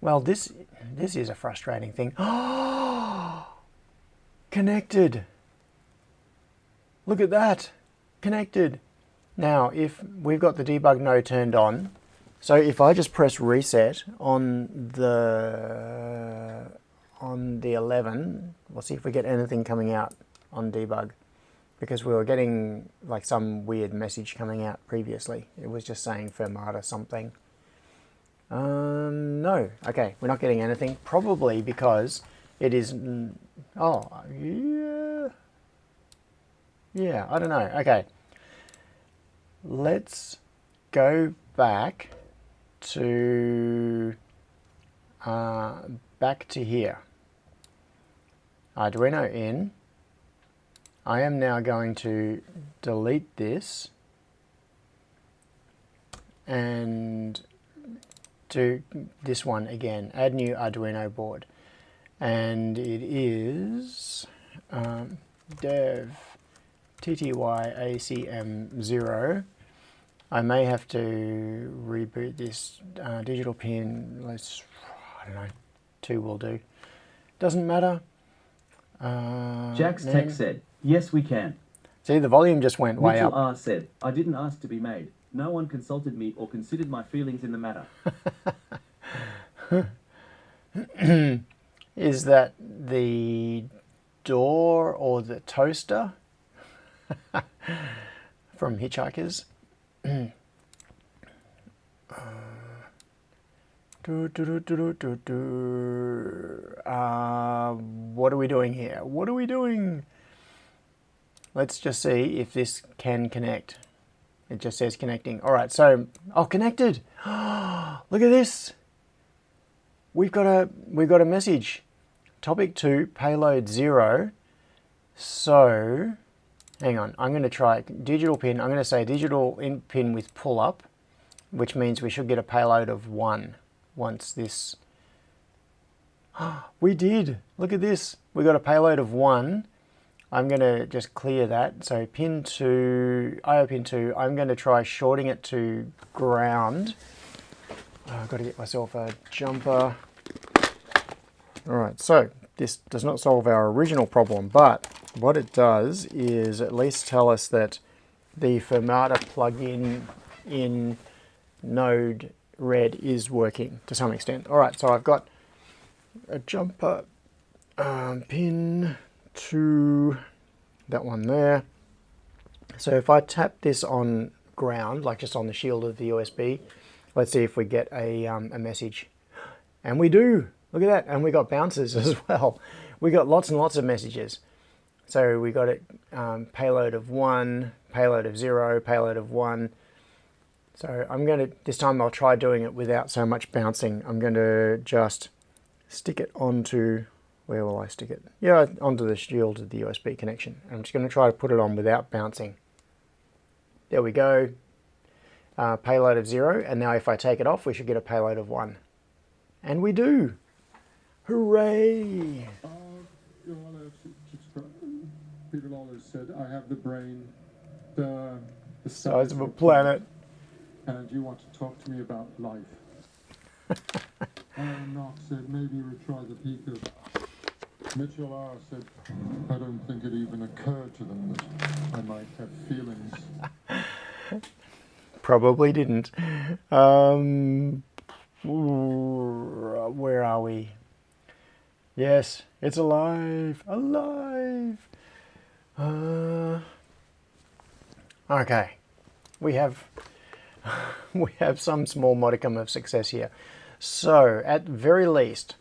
Well, this is a frustrating thing. Connected. Look at that. Connected. Now, if we've got the debug node turned on, so if I just press reset on the 11, we'll see if we get anything coming out on debug, because we were getting like some weird message coming out previously. It was just saying Firmata something. No. Okay, we're not getting anything, probably because it is. Oh, yeah, I don't know. Okay, let's go back to here. Arduino in. I am now going to delete this and do this one again. Add new Arduino board. And it is dev ttyacm0. I may have to reboot this digital pin. I don't know, 2 will do. Doesn't matter. Jack's text said, yes, we can. See, the volume just went way Mitchell up. R. said, I didn't ask to be made. No one consulted me or considered my feelings in the matter. Is that the door or the toaster from Hitchhikers? What are we doing here? What are we doing? Let's just see if this can connect. It just says connecting. All right, so, oh, connected. Look at this. We've got a message. Topic 2, payload 0. So, hang on. I'm going to try digital pin. I'm going to say digital in pin with pull up, which means we should get a payload of 1 once this. We did. Look at this. We got a payload of 1. I'm going to just clear that. So pin 2, IO pin 2, I'm going to try shorting it to ground. I've got to get myself a jumper. All right, so this does not solve our original problem, but what it does is at least tell us that the Firmata plugin in Node-RED is working to some extent. All right, so I've got a jumper pin to that one there. So if I tap this on ground, like just on the shield of the USB, let's see if we get a message. And we do. Look at that. And we got bounces as well. We got lots and lots of messages. So we got it payload of 1, payload of 0, payload of 1. So I'm going to, this time I'll try doing it without so much bouncing. I'm going to just stick it onto, where will I stick it? Yeah, onto the shield of the USB connection. I'm just going to try to put it on without bouncing. There we go. Payload of 0, and now if I take it off, we should get a payload of 1. And we do! Hooray! People always said, I have the brain, the size of a planet. And you want to talk to me about life. Knox said, maybe retry the Pico. Mitchell R. said, I don't think it even occurred to them that I might have feelings. Probably didn't. Where are we? Yes, it's alive! Alive! Okay, we have some small modicum of success here. So, at very least,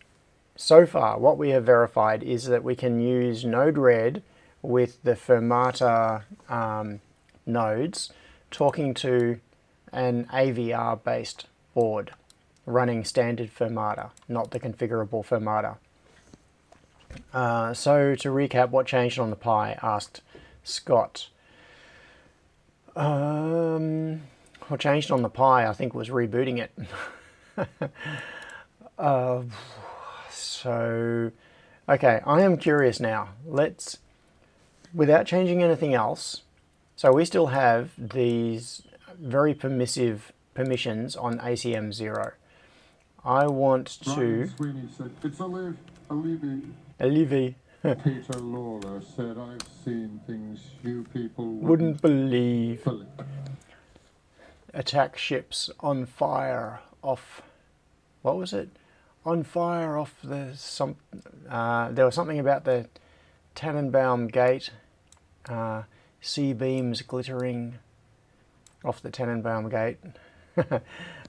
so far, what we have verified is that we can use Node-RED with the Firmata nodes talking to an AVR-based board running standard Firmata, not the configurable Firmata. So to recap, what changed on the Pi, asked Scott. What changed on the Pi, I think, was rebooting it. So, okay, I am curious now. Let's, without changing anything else, so we still have these very permissive permissions on ACM 0. I want to... Brian Sweeney said, it's Olivia. Peter Lawler said, I've seen things you people wouldn't believe. Attack ships on fire off... What was it? On fire off the... there was something about the Tannenbaum Gate. Sea beams glittering off the Tannenbaum Gate.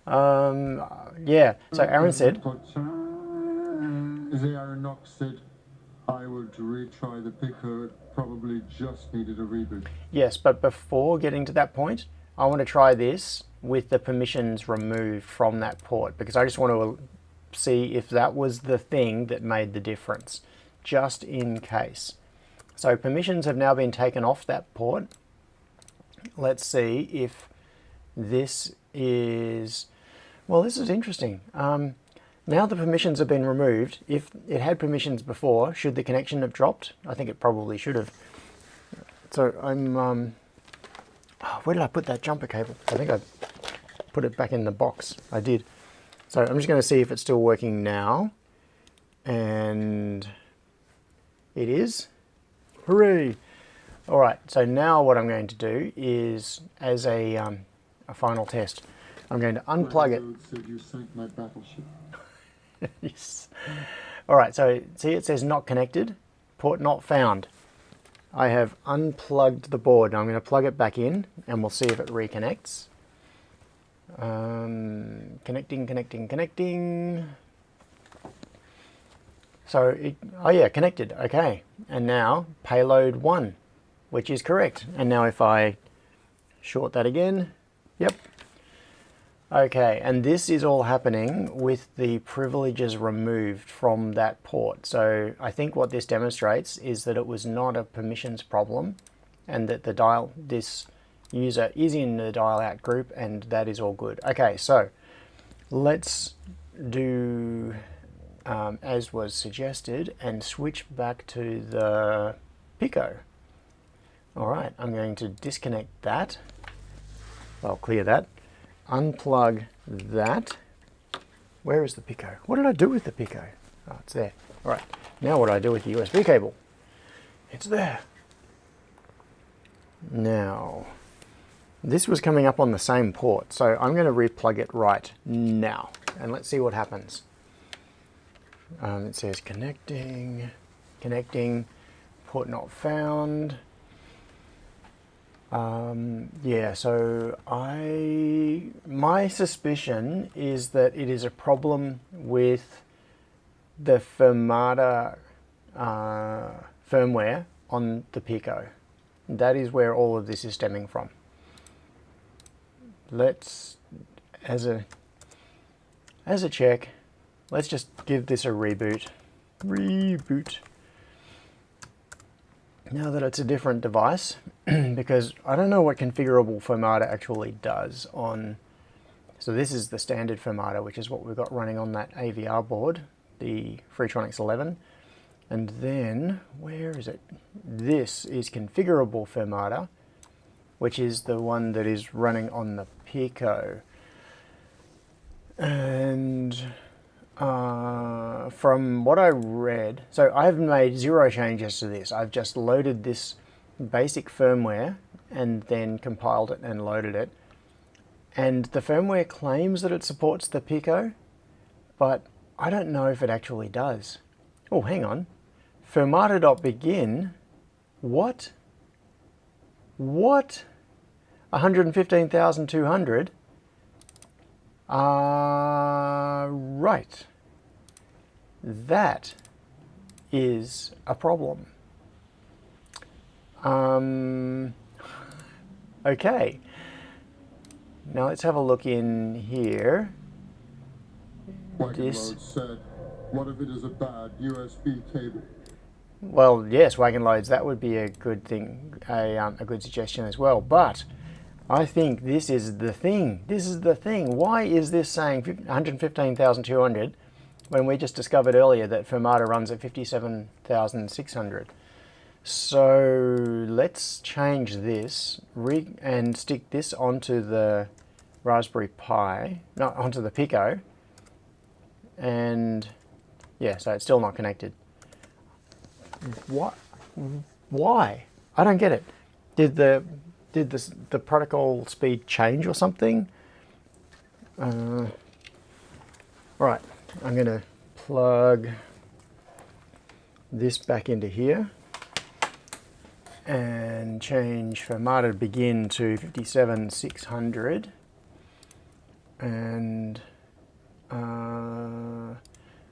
Yeah, so Aaron said... Aaron Knox said, I would retry the Pico, it probably just needed a reboot. Yes, but before getting to that point, I want to try this with the permissions removed from that port, because I just want to see if that was the thing that made the difference, just in case. So permissions have now been taken off that port. Let's see if this is... Well, this is interesting. Now the permissions have been removed. If it had permissions before, should the connection have dropped? I think it probably should have. So I'm... where did I put that jumper cable? I think I put it back in the box. I did. So I'm just going to see if it's still working now. And it is. Hooray! Alright, so now what I'm going to do is, as a final test, I'm going to unplug it. Said you sank my battleship. Yes. Alright, so see it says not connected, port not found. I have unplugged the board. Now I'm going to plug it back in and we'll see if it reconnects. Connecting. So, oh yeah, connected, okay. And now payload 1, which is correct. And now if I short that again, yep. Okay, and this is all happening with the privileges removed from that port. So I think what this demonstrates is that it was not a permissions problem and that this user is in the dial out group and that is all good. Okay, so let's do as was suggested and switch back to the Pico. Alright, I'm going to disconnect that. I'll clear that. Unplug that. Where is the Pico? What did I do with the Pico? Oh, it's there. Alright, now what do I do with the USB cable? It's there. Now, this was coming up on the same port, so I'm going to replug it right now, and let's see what happens. It says connecting, port not found. Yeah, so my suspicion is that it is a problem with the Firmata firmware on the Pico. That is where all of this is stemming from. Let's, as a check, let's just give this a reboot. Now that it's a different device, because I don't know what configurable Firmata actually does on, so this is the standard Firmata, which is what we've got running on that AVR board, the Freetronics 11. And then, where is it? This is configurable Firmata, which is the one that is running on the Pico. And from what I read, so I've made 0 changes to this. I've just loaded this basic firmware and then compiled it and loaded it. And the firmware claims that it supports the Pico, but I don't know if it actually does. Oh, hang on. Firmata.begin. What? 115,200? Right. That is a problem. Okay. Now let's have a look in here. Wagon Load said, what if it is a bad USB cable? Well, yes, Wagon Loads, that would be a good thing, a good suggestion as well. But I think this is the thing. This is the thing. Why is this saying 115,200 when we just discovered earlier that Firmata runs at 57,600? So let's change this and stick this onto the Raspberry Pi, not onto the Pico. And yeah, so it's still not connected. What? Why? I don't get it. Did the protocol speed change or something? Right, I'm going to plug this back into here and change Firmata to begin to 57,600, and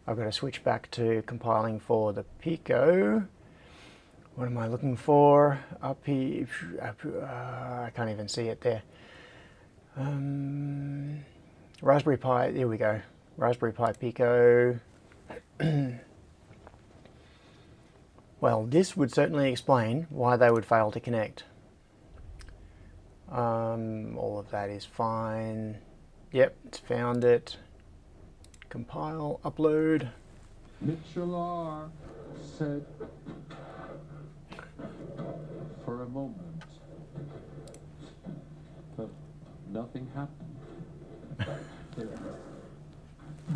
I've got to switch back to compiling for the Pico. What am I looking for? Up here, I can't even see it there. Raspberry Pi, here we go. Raspberry Pi Pico. Well, this would certainly explain why they would fail to connect. All of that is fine. Yep, it's found it. Compile, upload. Mitchell R. said, for a moment, that nothing happened.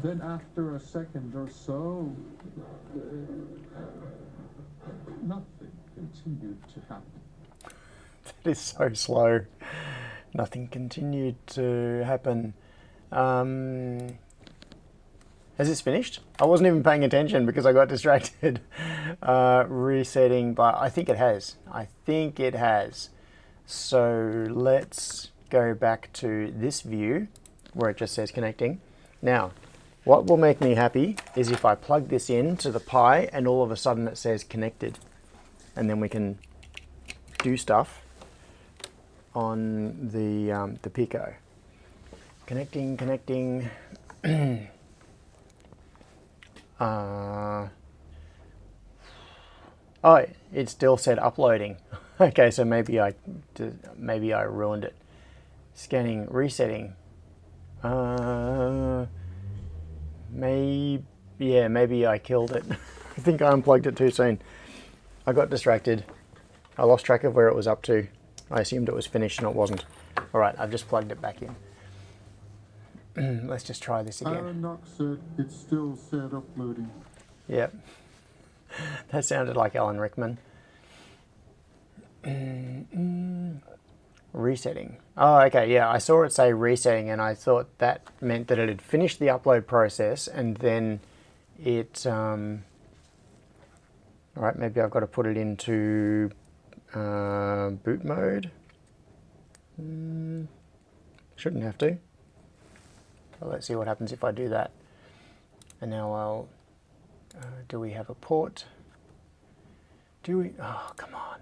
Then after a second or so, nothing continued to happen. That is so slow. Nothing continued to happen. Has this finished? I wasn't even paying attention because I got distracted. Resetting, but I think it has. I think it has. So let's go back to this view where it just says connecting. Now, what will make me happy is if I plug this in to the Pi and all of a sudden it says connected. And then we can do stuff on the Pico. Connecting. Oh, it still said uploading. Okay, so maybe I ruined it. Scanning, resetting. Maybe I killed it. I think I unplugged it too soon. I got distracted. I lost track of where it was up to. I assumed it was finished and it wasn't. All right, I've just plugged it back in. Let's just try this again. Aaron Knox said it still said uploading. Yep. That sounded like Alan Rickman. Resetting. Oh, okay, yeah, I saw it say resetting and I thought that meant that it had finished the upload process and then it, alright, maybe I've got to put it into boot mode. Shouldn't have to. Well, let's see what happens if I do that. And now I'll, do we have a port? Do we, oh, come on.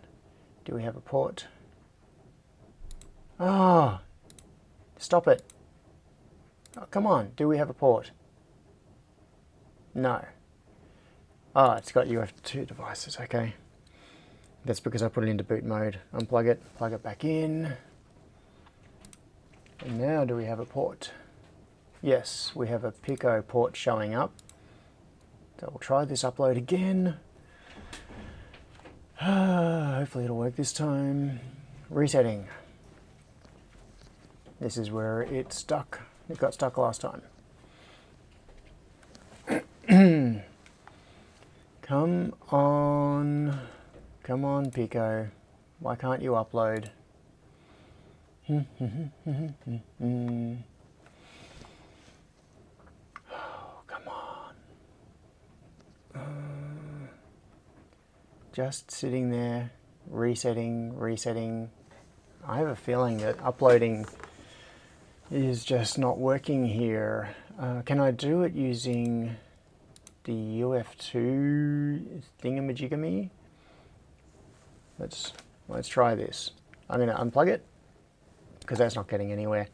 Do we have a port? Oh, stop it. Oh, come on, do we have a port? No. Oh, it's got UF2 devices, okay. That's because I put it into boot mode. Unplug it, plug it back in. And now do we have a port? Yes, we have a Pico port showing up. So we'll try this upload again. Hopefully it'll work this time. Resetting. This is where it stuck. It got stuck last time. Come on. Come on, Pico. Why can't you upload? Oh, come on. Just sitting there, resetting. I have a feeling that uploading is just not working here. Can I do it using the UF2 thingamajigamy? Let's try this. I'm going to unplug it because that's not getting anywhere.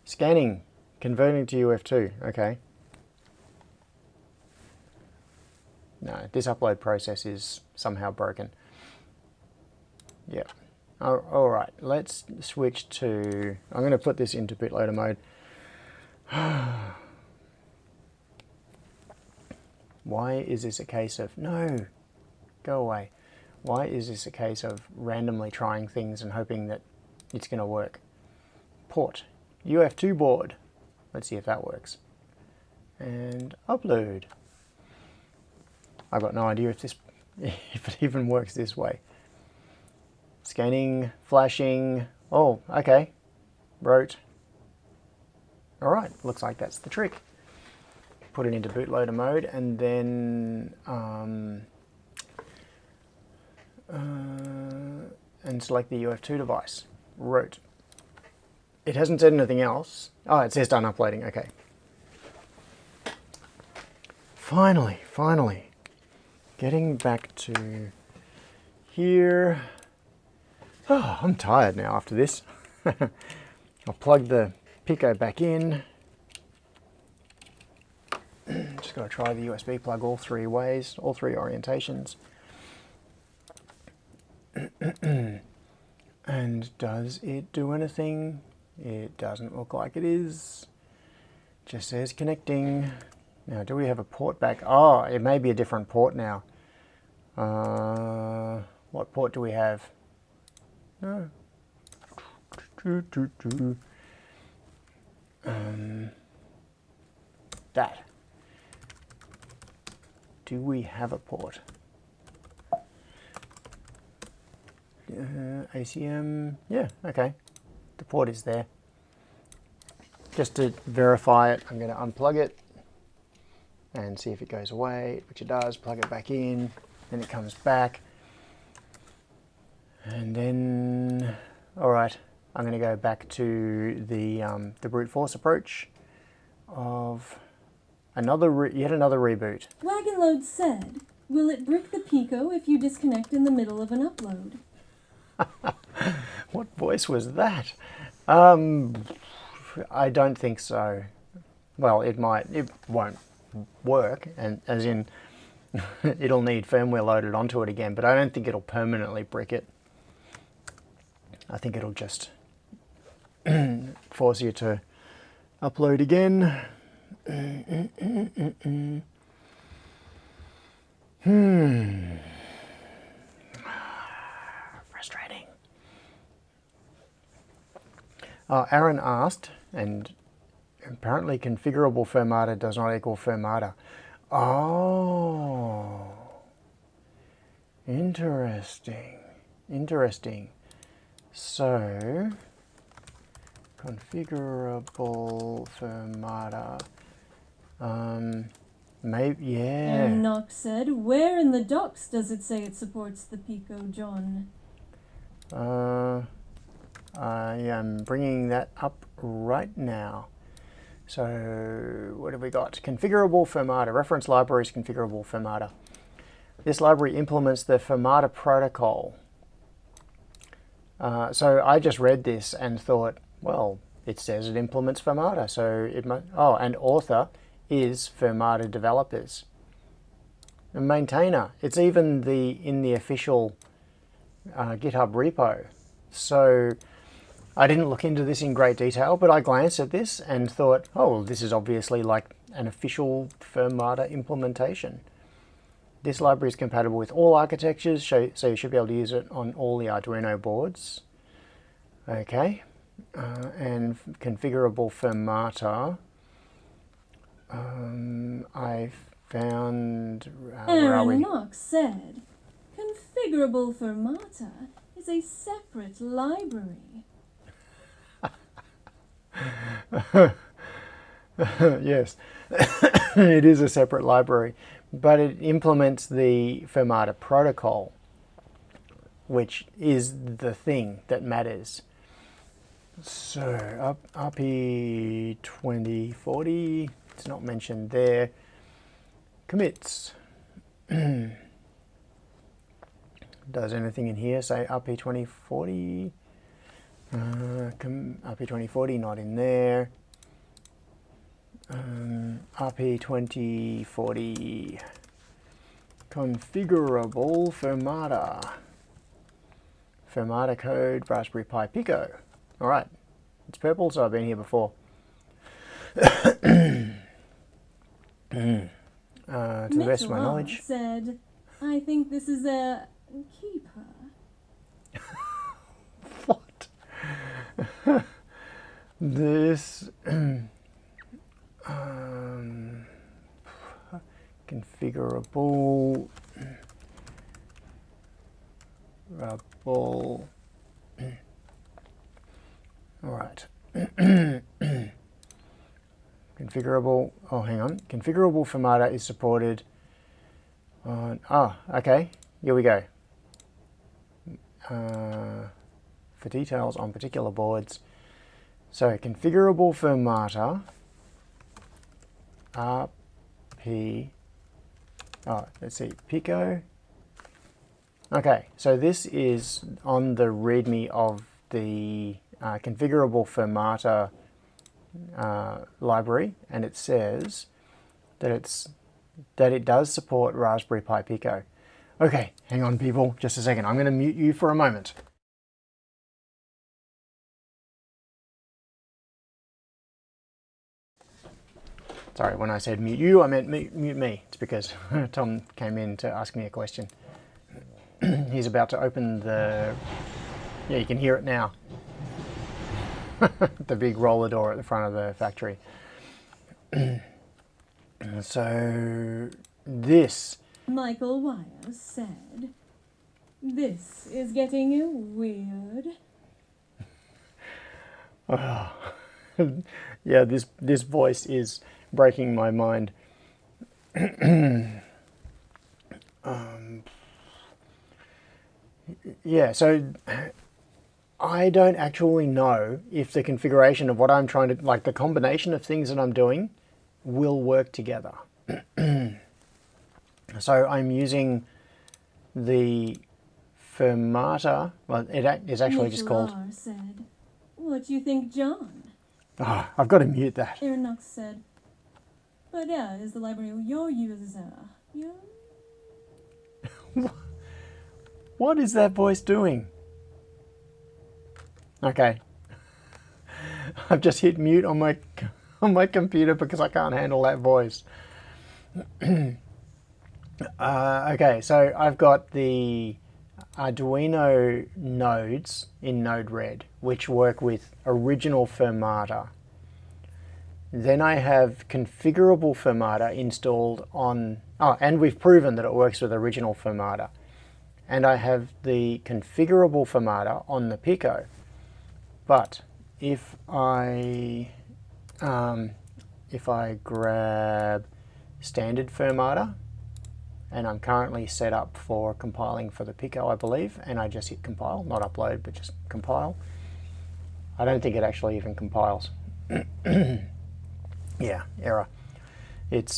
Scanning, converting to UF2. Okay. No, this upload process is somehow broken. Yep. All right, let's switch to, I'm going to put this into bootloader mode. Why is this a case of, no, go away. Why is this a case of randomly trying things and hoping that it's going to work? Port, UF2 board. Let's see if that works. And upload. I've got no idea if this, if it even works this way. Scanning, flashing. Oh, okay. Wrote. All right, looks like that's the trick. Put it into bootloader mode and then and select the UF2 device. Wrote. It hasn't said anything else. Oh, it says done uploading. Okay. Finally. Getting back to here. Oh, I'm tired now after this. I'll plug the Pico back in. Just got to try the USB plug all three ways, all three orientations. And does it do anything? It doesn't look like it is. Just says connecting. Now, do we have a port back? Oh, it may be a different port now. What port do we have? No. That. Do we have a port? ACM, yeah, okay. The port is there. Just to verify it, I'm going to unplug it and see if it goes away, which it does. Plug it back in, then it comes back. And then, all right, I'm going to go back to the brute force approach of yet another reboot. Wagonload said, will it brick the Pico if you disconnect in the middle of an upload? What voice was that? I don't think so. Well, it won't work, and as in it'll need firmware loaded onto it again, but I don't think it'll permanently brick it. I think it'll just force you to upload again. Frustrating. Aaron asked, and apparently configurable Firmata does not equal Firmata. Oh, interesting. interesting. So, configurable Firmata. Maybe, yeah. And Knox said, where in the docs does it say it supports the Pico, John? I am bringing that up right now. So, what have we got? Configurable Firmata. Reference libraries configurable Firmata. This library implements the Firmata protocol. So I just read this and thought, well, it says it implements Firmata, so it must. Oh, and author is Firmata developers. And maintainer. It's even in the official GitHub repo. So I didn't look into this in great detail, but I glanced at this and thought, oh, this is obviously like an official Firmata implementation. This library is compatible with all architectures, so you should be able to use it on all the Arduino boards. Okay, and configurable Firmata. I found... where are we? Aaron Knox said, configurable Firmata is a separate library. Yes, it is a separate library, but it implements the Firmata protocol, which is the thing that matters. So, RP 2040, it's not mentioned there. Commits. Does anything in here say RP 2040? RP 2040, not in there. RP 2040 configurable Firmata. Firmata code Raspberry Pi Pico. Alright, it's purple, so I've been here before. To the best of my knowledge. Said, I think this is a keeper. What? This configurable Rubble. All right. Configurable. Oh, hang on. Configurable Firmata is supported on. Ah, okay. Here we go. For details on particular boards. So configurable Firmata. RP. Oh, let's see. Pico. Okay, so this is on the README of the configurable Firmata library, and it says that it does support Raspberry Pi Pico. Okay, hang on people, just a second. I'm going to mute you for a moment. Sorry, when I said mute you, I meant mute me. It's because Tom came in to ask me a question. He's about to open the... Yeah, you can hear it now. The big roller door at the front of the factory. So, this... Michael Wires said, this is getting weird. Oh. Yeah, this voice is breaking my mind. Yeah, so I don't actually know if the configuration of what I'm trying to, like the combination of things that I'm doing, will work together. So I'm using the Firmata, well, it is actually just called... Mitchell R. said, what do you think, John? Oh, I've got to mute that. Aaron Knox said, but yeah, is the library your user? Yeah? What is that voice doing? Okay. I've just hit mute on my computer because I can't handle that voice. Okay, so I've got the Arduino nodes in Node-RED, which work with original Firmata. Then I have configurable Firmata installed on... Oh, and we've proven that it works with original Firmata. and I have the configurable Firmata on the Pico. But if I grab standard Firmata, and I'm currently set up for compiling for the Pico, I believe, and I just hit compile, not upload, but just compile, I don't think it actually even compiles. Yeah, error. It's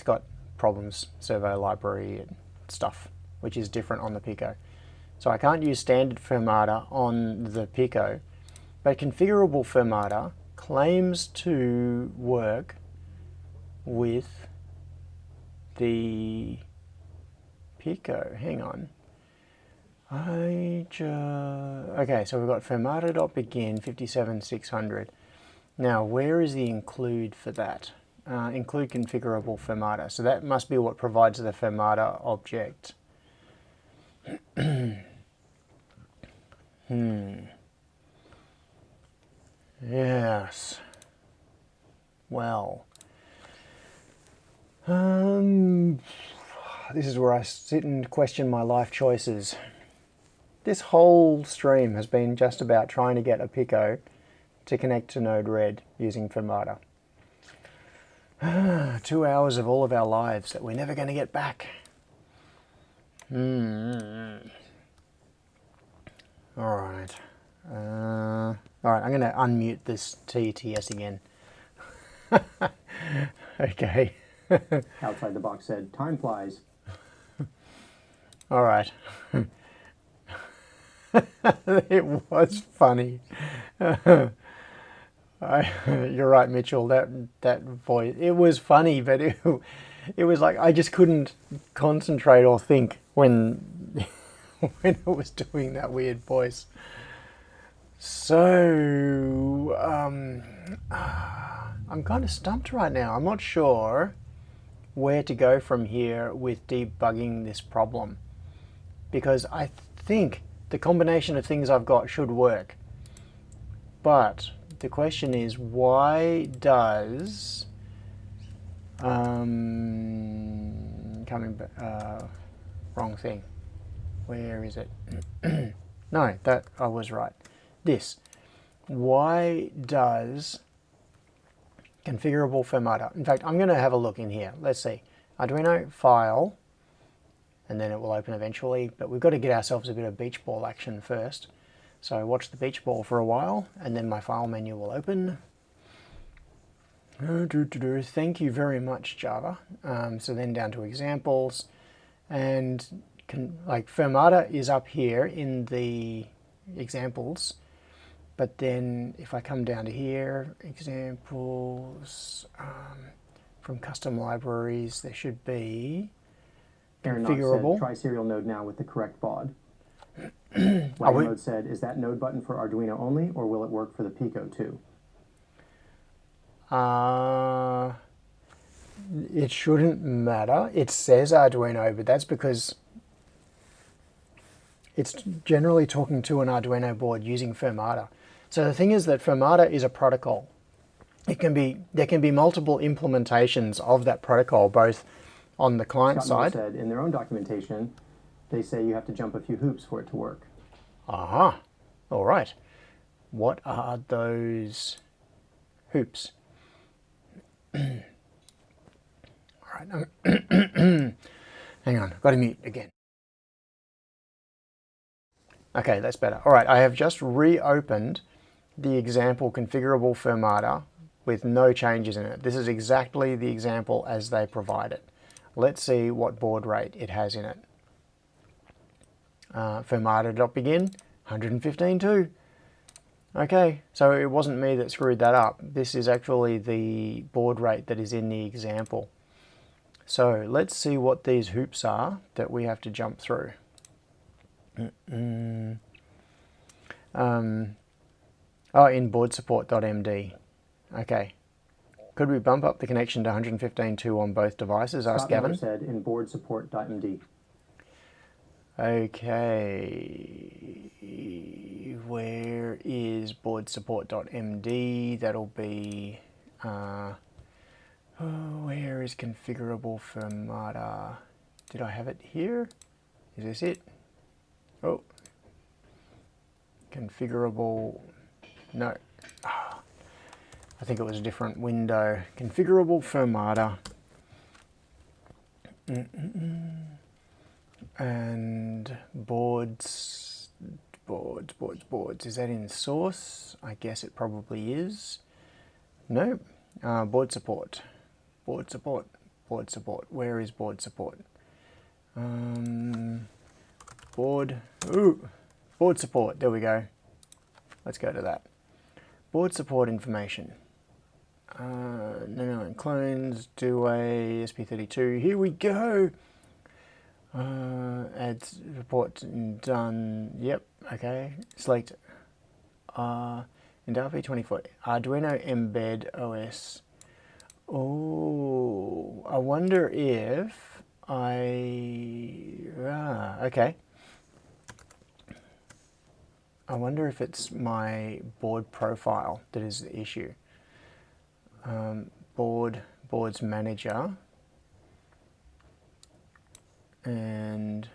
got problems, servo library and stuff, which is different on the Pico. So I can't use standard Firmata on the Pico, but configurable Firmata claims to work with the Pico. Hang on. Okay, so we've got Firmata.begin 57600. Now, where is the include for that? Include configurable Firmata. So that must be what provides the Firmata object. Yes. Well. This is where I sit and question my life choices. This whole stream has been just about trying to get a Pico to connect to Node-RED using Firmata. 2 hours of all of our lives that we're never going to get back. Alright. Alright, I'm going to unmute this TTS again. Okay. Outside the box said, time flies. Alright. It was funny. You're right, Mitchell. That voice, it was funny, but it was like I just couldn't concentrate or think when when it was doing that weird voice. So I'm kind of stumped right now. I'm not sure where to go from here with debugging this problem, because I think the combination of things I've got should work. But the question is, why does wrong thing. Where is it? No, that I was right. This. Why does configurable Firmata? In fact, I'm going to have a look in here. Let's see. Arduino file, and then it will open eventually, but we've got to get ourselves a bit of beach ball action first. So watch the beach ball for a while, and then my file menu will open. Thank you very much, Java. So then down to examples, and like Firmata is up here in the examples, but then if I come down to here, examples from custom libraries, there should be configurable. Said, try serial node now with the correct baud. Mode said, is that node button for Arduino only, or will it work for the Pico too? It shouldn't matter. It says Arduino, but that's because it's generally talking to an Arduino board using Firmata. So the thing is that Firmata is a protocol. There can be multiple implementations of that protocol, both on the client side. Said in their own documentation, they say you have to jump a few hoops for it to work. Aha. All right. What are those hoops? All right. Hang on. Got to mute again. Okay, that's better. All right. I have just reopened the example configurable Firmata with no changes in it. This is exactly the example as they provide it. Let's see what baud rate it has in it. Firmata.begin, 115.2. Okay, so it wasn't me that screwed that up. This is actually the baud rate that is in the example. So let's see what these hoops are that we have to jump through. In boardsupport.md. Okay. Could we bump up the connection to 115.2 on both devices? Asked Gavin. Said in boardsupport.md. Okay, where is boardsupport.md? That'll be, where is configurable Firmata? Did I have it here? Is this it? Oh. Configurable. No. Oh, I think it was a different window. Configurable Firmata. And boards. Is that in source? I guess it probably is. No. Board support. Board support. Where is board support? Board support. There we go. Let's go to that. Board support information. No, clones, do a SP32. Here we go. Add report done. Yep. Okay. Select. In RP24, Arduino Embed OS. Oh, I wonder if okay. I wonder if it's my board profile that is the issue. Boards manager, and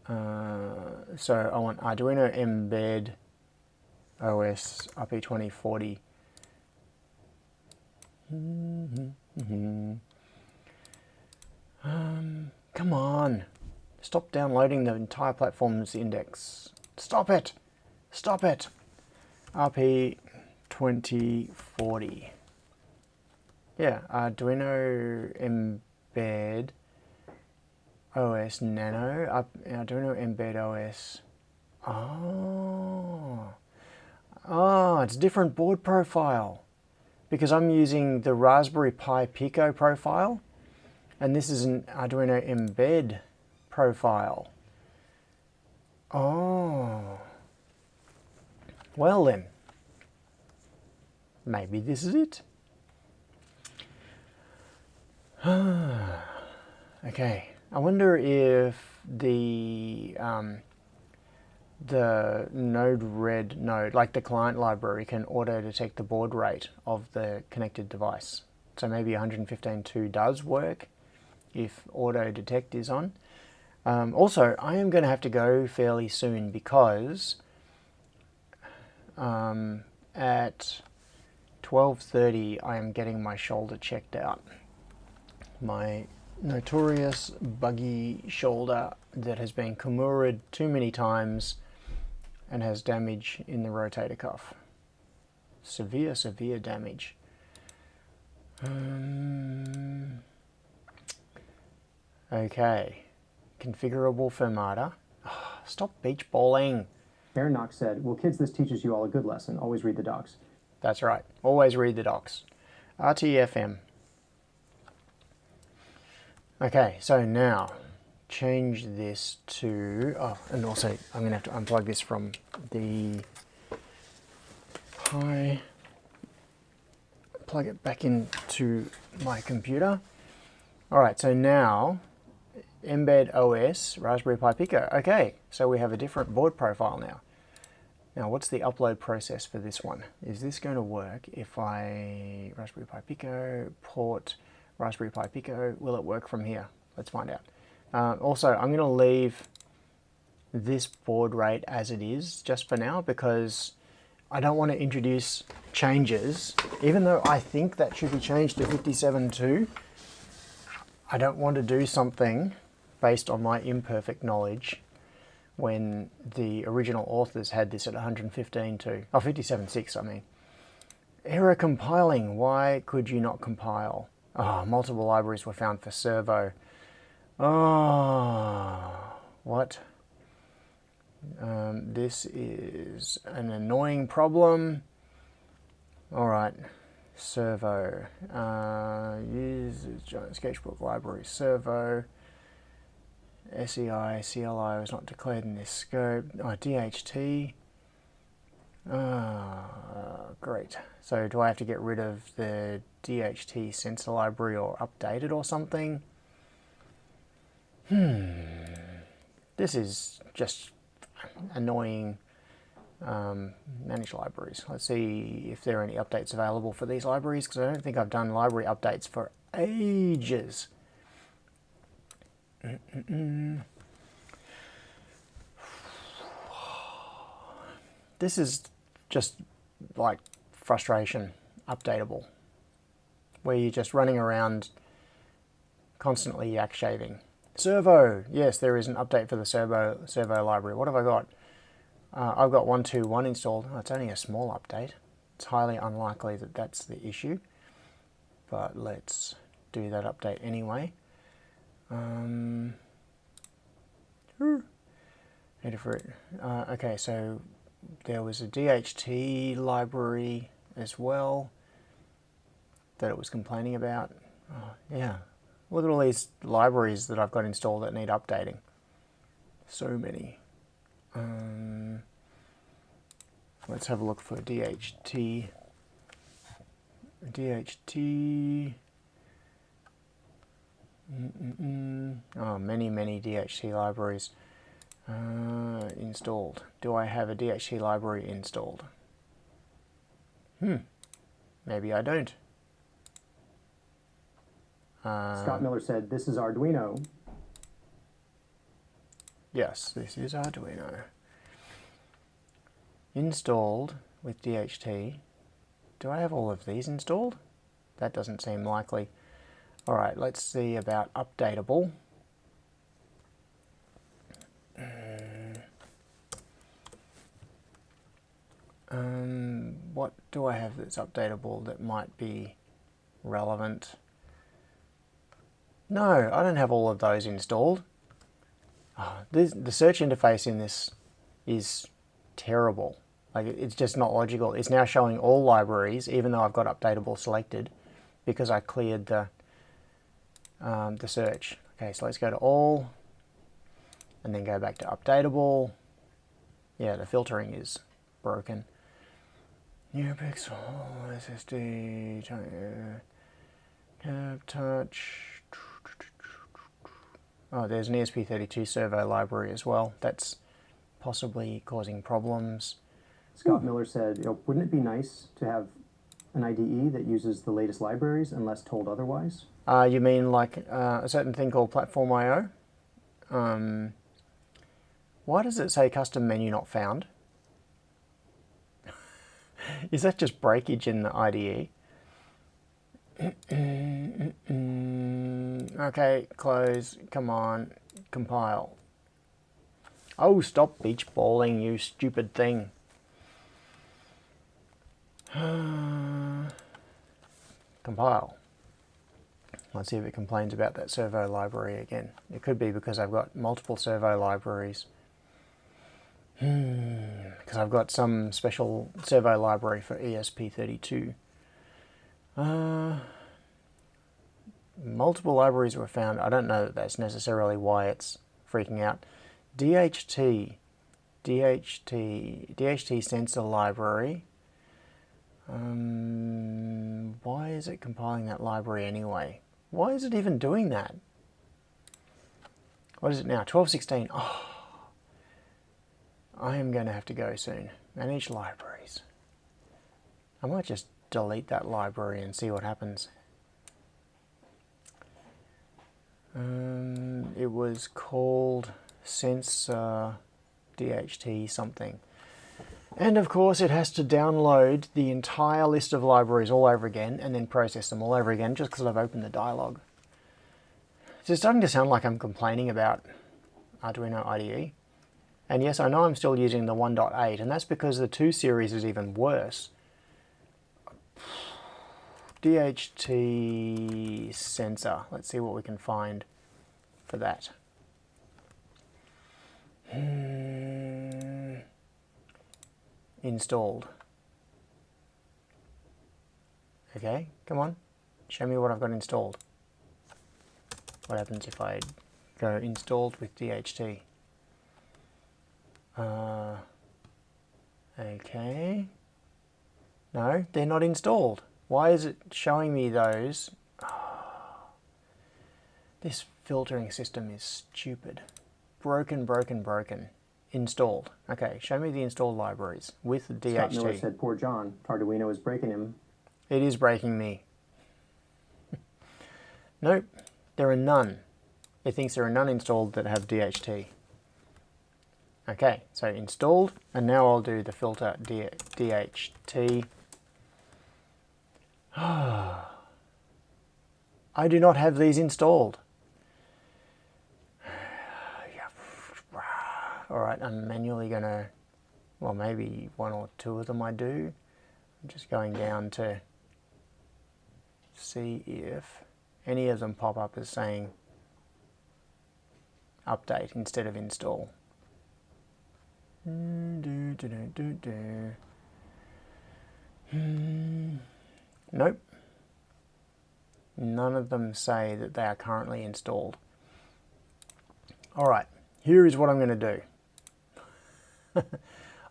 so I want Arduino Embed OS RP2040. Come on, stop downloading the entire platform's index. Stop it! Stop it! RP2040. Yeah, Arduino Embed OS Nano. Arduino Embed OS. Oh, it's a different board profile. Because I'm using the Raspberry Pi Pico profile, and this is an Arduino Embed profile. Oh. Well then. Maybe this is it. Okay. I wonder if the Node-RED node, like the client library, can auto-detect the baud rate of the connected device. So maybe 115.2 does work if auto-detect is on. Also, I am going to have to go fairly soon because at 12:30 I am getting my shoulder checked out. My notorious buggy shoulder that has been kimura'd too many times and has damage in the rotator cuff. Severe damage. Okay. Configurable Firmata. Oh, stop beach balling. Aaron Knox said, well, kids, this teaches you all a good lesson. Always read the docs. That's right. Always read the docs. RTFM. Okay, so now change this to, and also I'm going to have to unplug this from the Pi, plug it back into my computer. All right, so now Embed OS, Raspberry Pi Pico. Okay, so we have a different board profile now. Now, what's the upload process for this one? Is this going to work if I Raspberry Pi Pico, port Raspberry Pi Pico? Will it work from here? Let's find out. Also, I'm going to leave this baud rate as it is just for now because I don't want to introduce changes. Even though I think that should be changed to 57.2, I don't want to do something based on my imperfect knowledge when the original authors had this at 115.2. Oh, 57.6, I mean. Error compiling. Why could you not compile? Oh, multiple libraries were found for servo. Oh, what? This is an annoying problem. All right, servo. Use giant sketchbook library servo. SEI, CLI was not declared in this scope. Oh, DHT. Great. So do I have to get rid of the DHT sensor library or update it or something? This is just annoying. Manage libraries. Let's see if there are any updates available for these libraries, because I don't think I've done library updates for ages. This is just like frustration, updatable, where you're just running around constantly yak shaving. Servo, yes, there is an update for the servo library. What have I got? I've got 121 installed. Oh, it's only a small update. It's highly unlikely that that's the issue, but let's do that update anyway. Okay, so there was a DHT library as well that it was complaining about. Oh, yeah, look at all these libraries that I've got installed that need updating. So many. Let's have a look for DHT. Oh, many DHT libraries installed. Do I have a DHT library installed? Maybe I don't. Scott Miller said, "This is Arduino." Yes, this is Arduino. Installed with DHT. Do I have all of these installed? That doesn't seem likely. Alright, let's see about updatable. What do I have that's updatable that might be relevant? No, I don't have all of those installed. Oh, the search interface in this is terrible. Like, it's just not logical. It's now showing all libraries, even though I've got updatable selected, because I cleared the search. Okay, so let's go to all, and then go back to updatable. Yeah, the filtering is broken. NeoPixel, SSD, Curve Touch. Oh, there's an ESP32 servo library as well. That's possibly causing problems. Scott Miller said, wouldn't it be nice to have an IDE that uses the latest libraries unless told otherwise? You mean like a certain thing called Platform IO? Why does it say custom menu not found? Is that just breakage in the IDE? Okay, close, come on, compile. Oh, stop beach balling, you stupid thing. Compile. Let's see if it complains about that servo library again. It could be because I've got multiple servo libraries. Because I've got some special servo library for ESP32. Multiple libraries were found. I don't know that that's necessarily why it's freaking out. DHT sensor library. Why is it compiling that library anyway? Why is it even doing that? What is it now? 12.16. Oh, I am going to have to go soon. Manage libraries. I might just delete that library and see what happens. It was called sensor DHT something. And of course it has to download the entire list of libraries all over again and then process them all over again just because I've opened the dialog. So it's starting to sound like I'm complaining about Arduino IDE. And yes, I know I'm still using the 1.8, and that's because the 2 series is even worse. DHT sensor. Let's see what we can find for that. Installed. Okay, come on. Show me what I've got installed. What happens if I go installed with DHT? Okay. No, they're not installed. Why is it showing me those? Oh, this filtering system is stupid. Broken. Installed. Okay, show me the installed libraries with the DHT. Scott Miller said, poor John, Arduino is breaking him. It is breaking me. Nope, there are none. it thinks there are none installed that have DHT. Okay, so installed, and now I'll do the filter DHT. I do not have these installed. Alright, I'm manually going to, well, maybe one or two of them I do. I'm just going down to see if any of them pop up as saying update instead of install. Nope. None of them say that they are currently installed. Alright, here is what I'm going to do.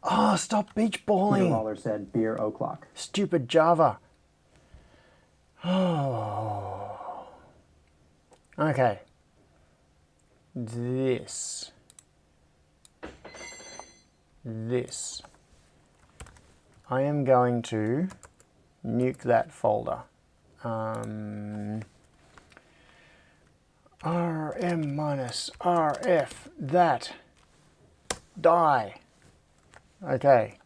Oh, stop beach balling! Peter Waller said beer o'clock. Stupid Java. Oh. Okay. This. I am going to nuke that folder. RM minus RF, that, die. Okay.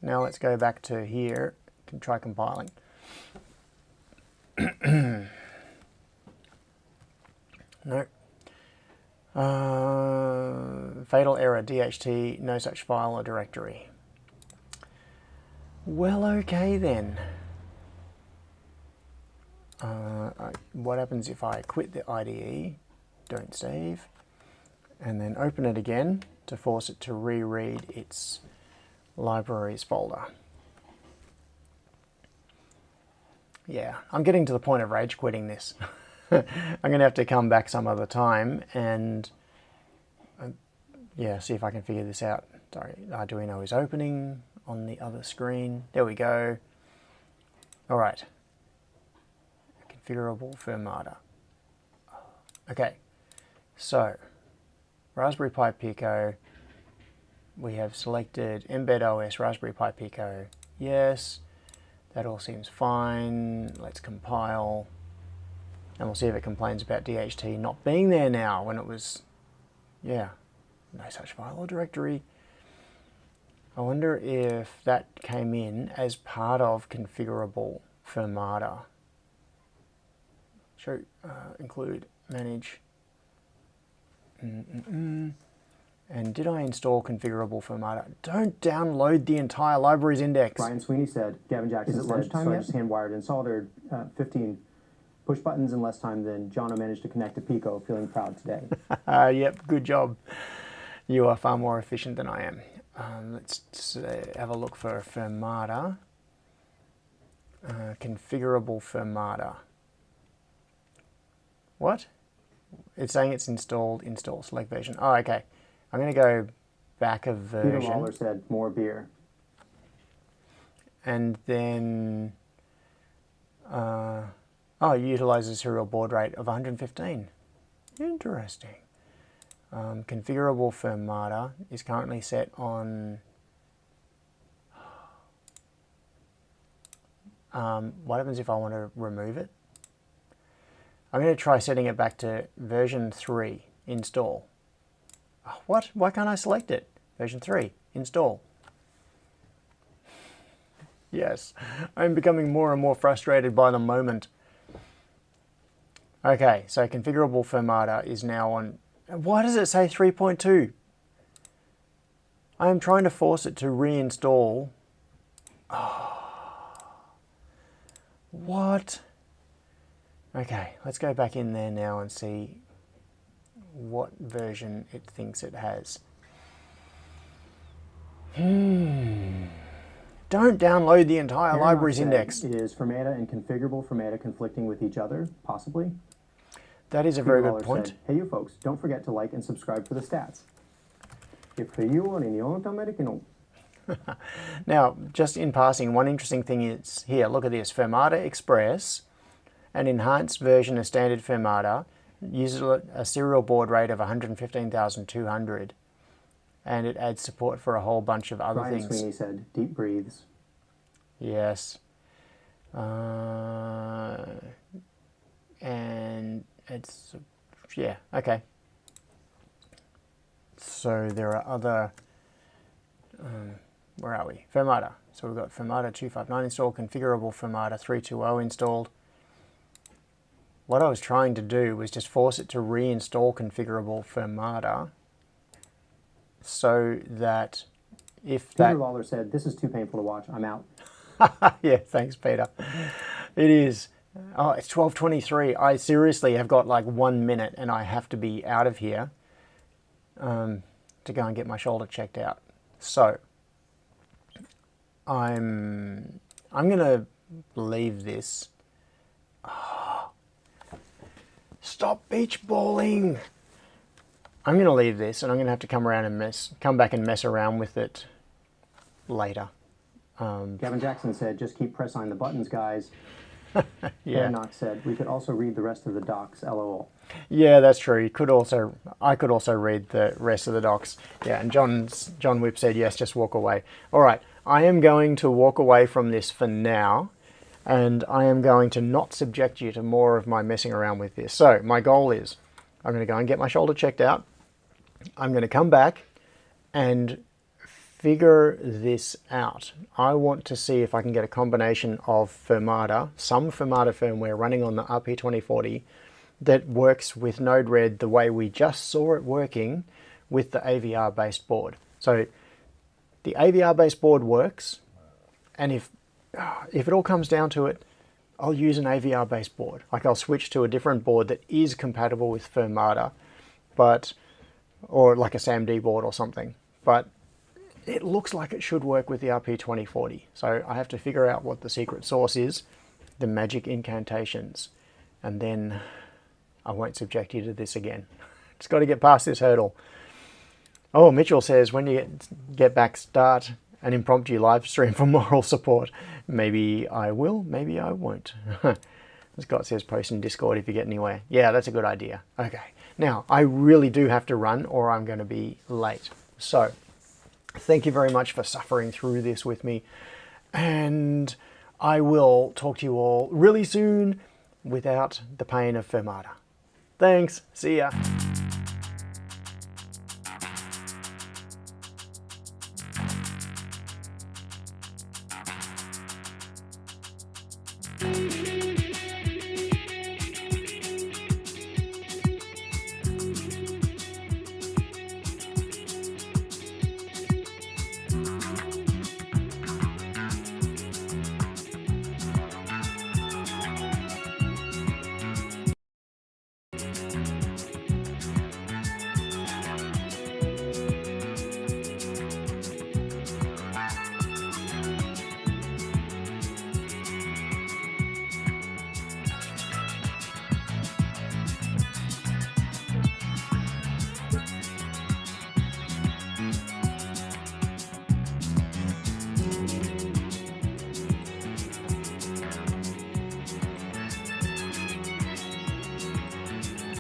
Now let's go back to here and try compiling. No. Fatal error, DHT, no such file or directory. Well, okay then. What happens if I quit the IDE, don't save, and then open it again to force it to reread its libraries folder? Yeah, I'm getting to the point of rage quitting this. I'm going to have to come back some other time and yeah, see if I can figure this out. Sorry, Arduino is opening on the other screen. There we go. All right. Configurable Firmata. Okay, so Raspberry Pi Pico. We have selected Embed OS Raspberry Pi Pico. Yes, that all seems fine. Let's compile. And we'll see if it complains about DHT not being there now when it was, yeah, no such file or directory. I wonder if that came in as part of configurable Firmata. Show, include, manage. And did I install configurable Firmata? Don't download the entire libraries index. Brian Sweeney said, Gavin Jackson said, lunchtime so I just hand-wired and soldered 15 push buttons in less time than Jono managed to connect to Pico, feeling proud today. Yep, good job. You are far more efficient than I am. Let's have a look for Firmata. Configurable Firmata. What? It's saying it's installed, install, select version. Oh, okay. I'm going to go back a version. Peter Waller said, more beer. And then, oh, it utilizes serial baud rate of 115. Interesting. Configurable Firmata is currently set on, what happens if I want to remove it? I'm going to try setting it back to version 3, install. What? Why can't I select it? Version 3, install. Yes, I'm becoming more and more frustrated by the moment. Okay, so configurable Firmata is now on... Why does it say 3.2? I am trying to force it to reinstall. Oh. What? Okay, let's go back in there now and see what version it thinks it has. Don't download the entire libraries index. Is Firmata and configurable Firmata conflicting with each other, possibly? That is a very good point. Said, hey you folks, don't forget to like and subscribe for the stats. Now, just in passing, one interesting thing is here, look at this, Firmata Express, an enhanced version of standard Firmata, uses a serial baud rate of 115,200, and it adds support for a whole bunch of other things. Sweeney said, deep breathes. Yes. And it's, yeah, okay. So there are other, where are we? Firmata. So we've got Firmata 259 installed, configurable Firmata 320 installed. What I was trying to do was just force it to reinstall configurable Firmata so that if that... Peter Lawler said, "This is too painful to watch. I'm out." Yeah, thanks, Peter. It is. Oh, it's 12:23. I seriously have got like 1 minute and I have to be out of here to go and get my shoulder checked out. So I'm gonna leave this. Oh, stop beach balling. I'm going to leave this and I'm going to have to come back and mess around with it later. Gavin Jackson said, "Just keep pressing the buttons, guys." Yeah. Knox said, "We could also read the rest of the docs, lol." Yeah, that's true. I could also read the rest of the docs. Yeah, and John Whip said, yes, just walk away. All right, I am going to walk away from this for now, and I am going to not subject you to more of my messing around with this. So my goal is I'm going to go and get my shoulder checked out. I'm going to come back and figure this out. I want to see if I can get a combination of Firmata, some Firmata firmware running on the RP2040 that works with Node-RED the way we just saw it working with the AVR-based board. So the AVR-based board works, and if it all comes down to it, I'll use an AVR-based board. Like I'll switch to a different board that is compatible with Firmata, or like a SAMD board or something. But it looks like it should work with the RP2040. So I have to figure out what the secret sauce is, the magic incantations, and then I won't subject you to this again. Just got to get past this hurdle. Oh, Mitchell says, when you get back, start an impromptu live stream for moral support. Maybe I will, maybe I won't. Scott says, post in Discord if you get anywhere. Yeah, that's a good idea. Okay, now I really do have to run or I'm going to be late. So thank you very much for suffering through this with me. And I will talk to you all really soon without the pain of Firmata. Thanks, see ya.